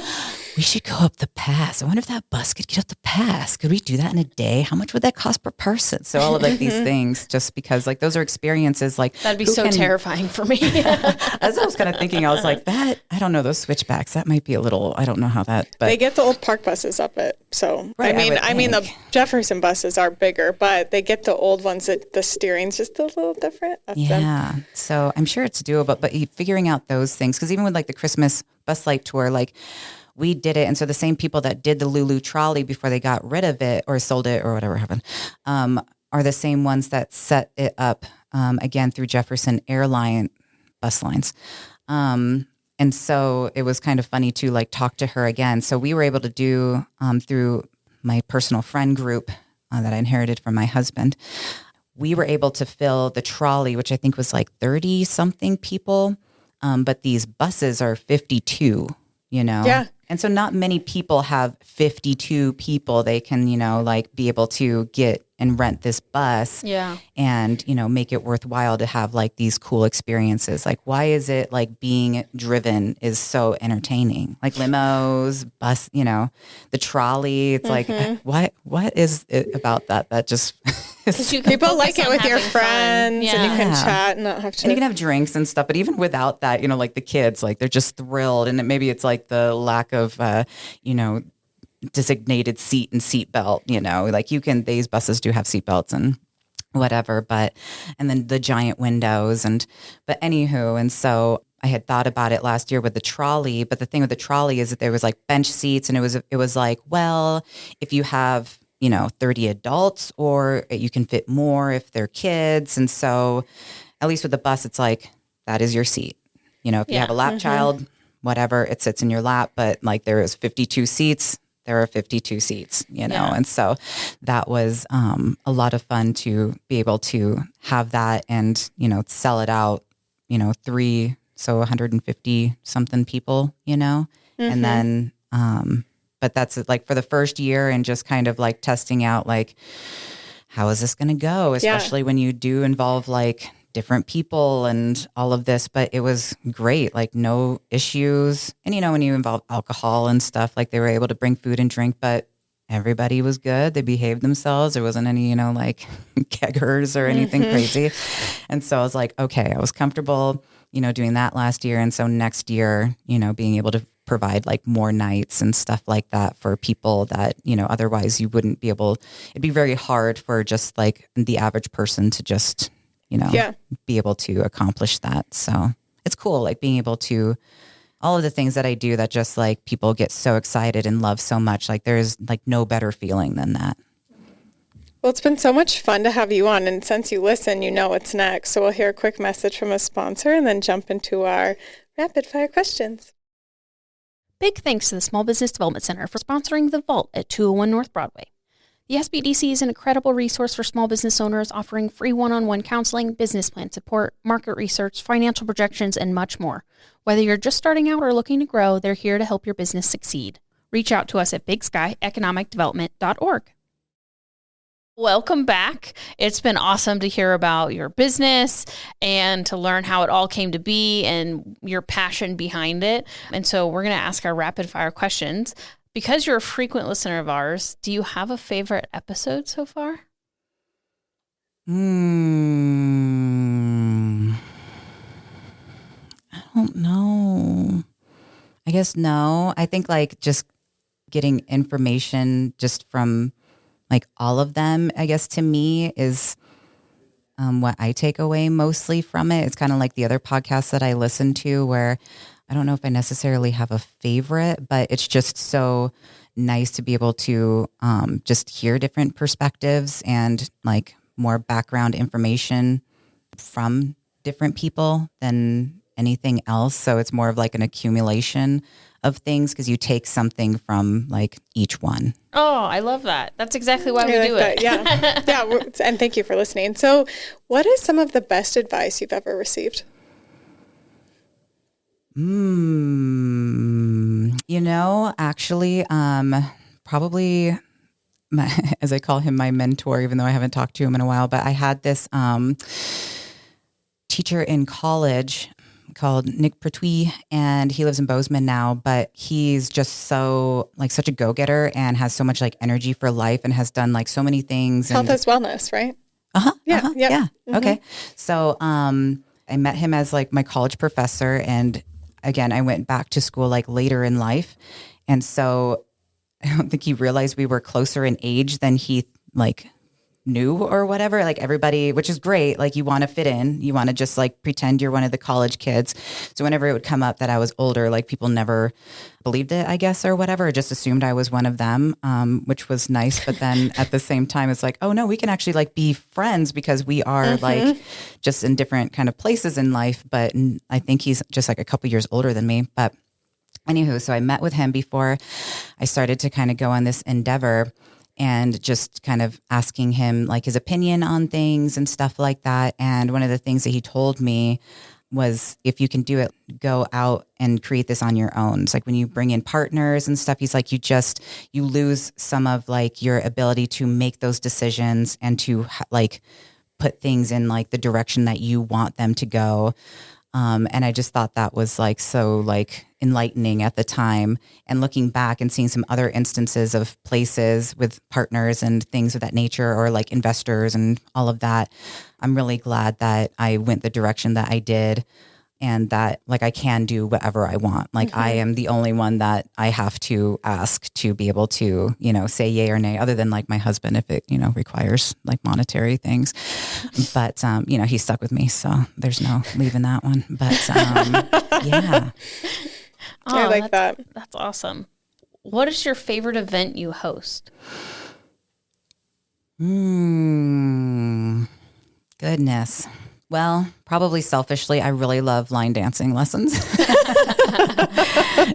S3: we should go up the pass. I wonder if that bus could get up the pass. Could we do that in a day? How much would that cost per person? So all of like these things, just because like those are experiences like
S5: that'd be so terrifying for me.
S3: As I was kind of thinking, I was like, that, I don't know, those switchbacks, that might be a little, I don't know how that, but
S2: they get the old park buses up it. So
S3: right,
S2: I mean the Jefferson buses are bigger, but they get the old ones that the steering's just a little different.
S3: Yeah. So I'm sure it's doable, but figuring out those things, because even with like the Christmas bus light tour, like we did it. And so the same people that did the Lulu trolley before they got rid of it or sold it or whatever happened, are the same ones that set it up again through Jefferson Airline bus lines. And so it was kind of funny to like talk to her again. So we were able to do through my personal friend group that I inherited from my husband. We were able to fill the trolley, which I think was like 30 something people. But these buses are 52, you know?
S2: Yeah.
S3: And so not many people have 52 people they can, you know, like be able to get and rent this bus and, you know, make it worthwhile to have like these cool experiences. Like, why is it like being driven is so entertaining? Like limos, bus, you know, the trolley. It's like, what is it about that just...
S2: People like it with your friends
S5: and
S2: you can chat and not have to.
S3: And you can have drinks and stuff. But even without that, you know, like the kids, like they're just thrilled. And maybe it's like the lack of, you know, designated seat and seat belt, you know, like these buses do have seat belts and whatever, and then the giant windows but anywho. And so I had thought about it last year with the trolley, but the thing with the trolley is that there was like bench seats and it was like, well, if you have, 30 adults, or you can fit more if they're kids. And so at least with the bus, it's like, that is your seat. If you have a lap child, whatever, it sits in your lap, but like there is 52 seats, there are 52 seats, And so that was a lot of fun to be able to have that and, sell it out, 150 something people, and then, but that's like for the first year and just kind of like testing out, like, how is this going to go? Especially when you do involve like different people and all of this, but it was great, like no issues. And, when you involve alcohol and stuff, like they were able to bring food and drink, but everybody was good. They behaved themselves. There wasn't any, like keggers or anything crazy. And so I was like, okay, I was comfortable, doing that last year. And so next year, being able to provide like more nights and stuff like that for people that, otherwise you wouldn't be able, it'd be very hard for just like the average person to just, be able to accomplish that. So it's cool, like being able to, all of the things that I do that just like people get so excited and love so much, like there's like no better feeling than that.
S2: Well, it's been so much fun to have you on. And since you listen, you know what's next. So we'll hear a quick message from a sponsor and then jump into our rapid fire questions.
S5: Big thanks to the Small Business Development Center for sponsoring The Vault at 201 North Broadway. The SBDC is an incredible resource for small business owners, offering free one-on-one counseling, business plan support, market research, financial projections, and much more. Whether you're just starting out or looking to grow, they're here to help your business succeed. Reach out to us at bigsky.economicdevelopment.org. Welcome back. It's been awesome to hear about your business and to learn how it all came to be and your passion behind it. And so we're going to ask our rapid fire questions. Because you're a frequent listener of ours, do you have a favorite episode so far?
S3: I don't know. I guess no. I think like just getting information just from like all of them, I guess to me is what I take away mostly from it. It's kind of like the other podcasts that I listen to where I don't know if I necessarily have a favorite, but it's just so nice to be able to just hear different perspectives and like more background information from different people than anything else. So it's more of like an accumulation of things because you take something from like each one.
S5: Oh, I love that. That's exactly why we do it.
S2: Yeah. Yeah. And thank you for listening. So what is some of the best advice you've ever received?
S3: Actually, probably as I call him, my mentor, even though I haven't talked to him in a while, but I had this teacher in college called Nick Pertwee, and he lives in Bozeman now, but he's just so like such a go-getter and has so much like energy for life and has done like so many things.
S2: Health is wellness, right?
S3: Yeah.
S2: Mm-hmm.
S3: Okay. So I met him as like my college professor, and again, I went back to school like later in life. And so I don't think he realized we were closer in age than he like knew or whatever. Like everybody, which is great. Like you want to fit in, you want to just like pretend you're one of the college kids. So whenever it would come up that I was older, like people never believed it, I guess, or whatever, or just assumed I was one of them, which was nice. But then at the same time, it's like, oh no, we can actually like be friends because we are like just in different kind of places in life. But I think he's just like a couple years older than me. But anywho, so I met with him before I started to kind of go on this endeavor and just kind of asking him like his opinion on things and stuff like that. And one of the things that he told me was, if you can do it, go out and create this on your own. It's like when you bring in partners and stuff, he's like, you lose some of like your ability to make those decisions and to like put things in like the direction that you want them to go. And I just thought that was like so like enlightening at the time, and looking back and seeing some other instances of places with partners and things of that nature, or like investors and all of that. I'm really glad that I went the direction that I did, and that like I can do whatever I want. Like I am the only one that I have to ask to be able to, say yay or nay, other than like my husband, if it, requires like monetary things. But, he stuck with me. So there's no leaving that one. But yeah.
S2: I like that.
S5: That's awesome. What is your favorite event you host?
S3: Goodness. Well, probably selfishly, I really love line dancing lessons.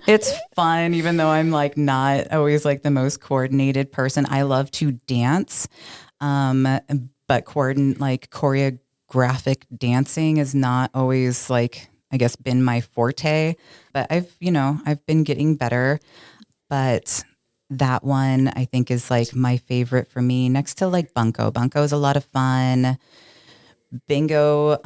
S3: It's fun, even though I'm like not always like the most coordinated person. I love to dance, but choreographic dancing is not always like, I guess, been my forte. But I've been getting better. But that one I think is like my favorite for me, next to like bunko. Bunko is a lot of fun. Bingo's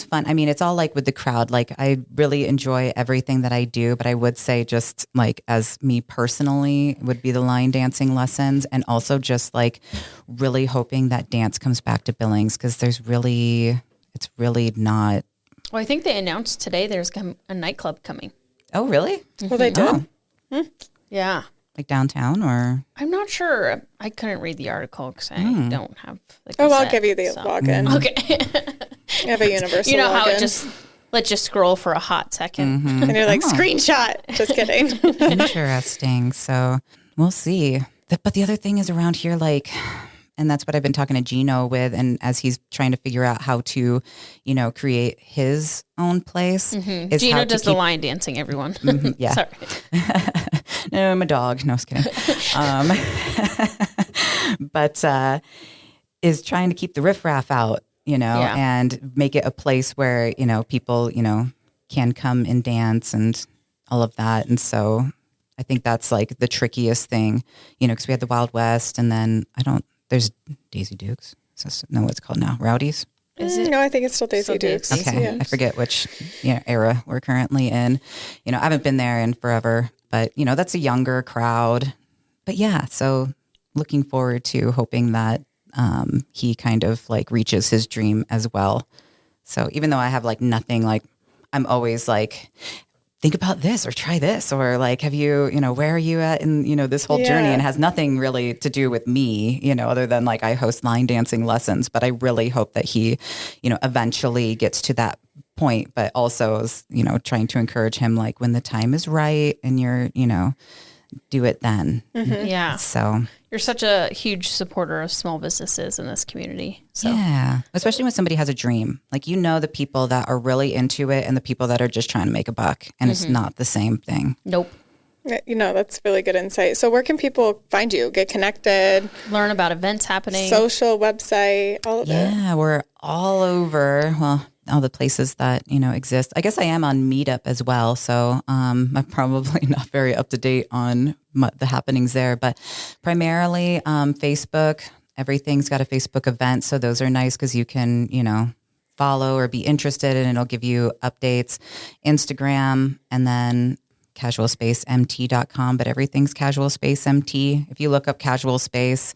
S3: fun. I mean, it's all like with the crowd. Like I really enjoy everything that I do, but I would say just like as me personally would be the line dancing lessons, and also just like really hoping that dance comes back to Billings, because it's really not.
S5: Well, I think they announced today there's a nightclub coming.
S3: Oh, really?
S2: Well, they did.
S3: Oh.
S5: Yeah.
S3: Like downtown, or?
S5: I'm not sure. I couldn't read the article because I don't have the
S2: I'll
S5: Gazette,
S2: give you the login.
S5: Okay.
S2: I have a universal
S5: You know how it
S2: login.
S5: let's just scroll for a hot second.
S2: And you're like, screenshot. Just kidding.
S3: Interesting. So we'll see. But the other thing is around here, like, and that's what I've been talking to Gino with, and as he's trying to figure out how to, create his own place. Is
S5: Gino
S3: how to
S5: does the line dancing, everyone.
S3: Yeah.
S5: Sorry.
S3: No, I'm a dog. No, I was kidding. But is trying to keep the riffraff out, and make it a place where, people, can come and dance and all of that. And so I think that's like the trickiest thing, because we had the Wild West, and then there's Daisy Dukes. Know what it's called now? Rowdies?
S5: Is it?
S2: No, I think it's still Daisy Dukes.
S3: Okay.
S2: Yeah.
S3: I forget which era we're currently in. I haven't been there in forever, but that's a younger crowd. But yeah, so looking forward to hoping that he kind of like reaches his dream as well. So even though I have like nothing, like I'm always like, think about this or try this, or like, have you, where are you at in, this whole journey, and has nothing really to do with me, other than like I host line dancing lessons, but I really hope that he, eventually gets to that point, but also is, trying to encourage him, like when the time is right and you're, do it then.
S5: Yeah.
S3: So
S5: You're such a huge supporter of small businesses in this community. So
S3: yeah, especially when somebody has a dream, like, the people that are really into it and the people that are just trying to make a buck, and it's not the same thing.
S5: Nope.
S2: That's really good insight. So where can people find you, get connected,
S5: Learn about events happening.
S2: social, website, all of it?
S3: Yeah, we're all over. Well, all the places that, exist. I guess I am on Meetup as well. So I'm probably not very up to date on the happenings there, but primarily Facebook. Everything's got a Facebook event. So those are nice because you can, follow or be interested, and it'll give you updates. Instagram, and then casualspacemt.com, but everything's Casual Space MT. If you look up Casual Space,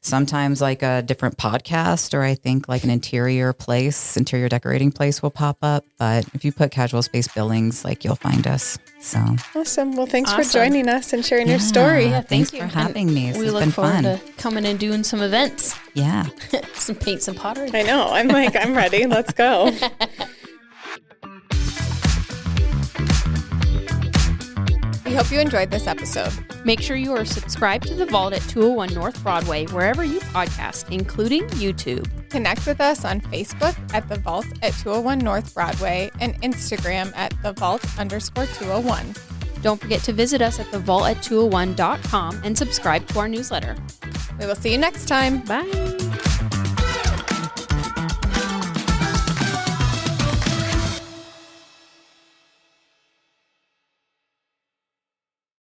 S3: sometimes like a different podcast, or I think like an interior decorating place will pop up. But if you put Casual Space Billings, like you'll find us. So
S2: Awesome. Well, thanks for joining us and sharing your story.
S3: Yeah, thanks
S5: you.
S3: for having me. This
S5: We
S3: has
S5: look
S3: been
S5: forward
S3: fun.
S5: to coming and doing some events.
S3: Yeah.
S5: Some paint, some pottery.
S2: I know. I'm ready. Let's go.
S1: We hope you enjoyed this episode.
S6: Make sure you are subscribed to The Vault at 201 North Broadway, wherever you podcast, including YouTube.
S1: Connect with us on Facebook at The Vault at 201 North Broadway and Instagram at The Vault_201.
S6: Don't forget to visit us at thevault at 201.com and subscribe to our newsletter.
S1: We will see you next time.
S6: Bye.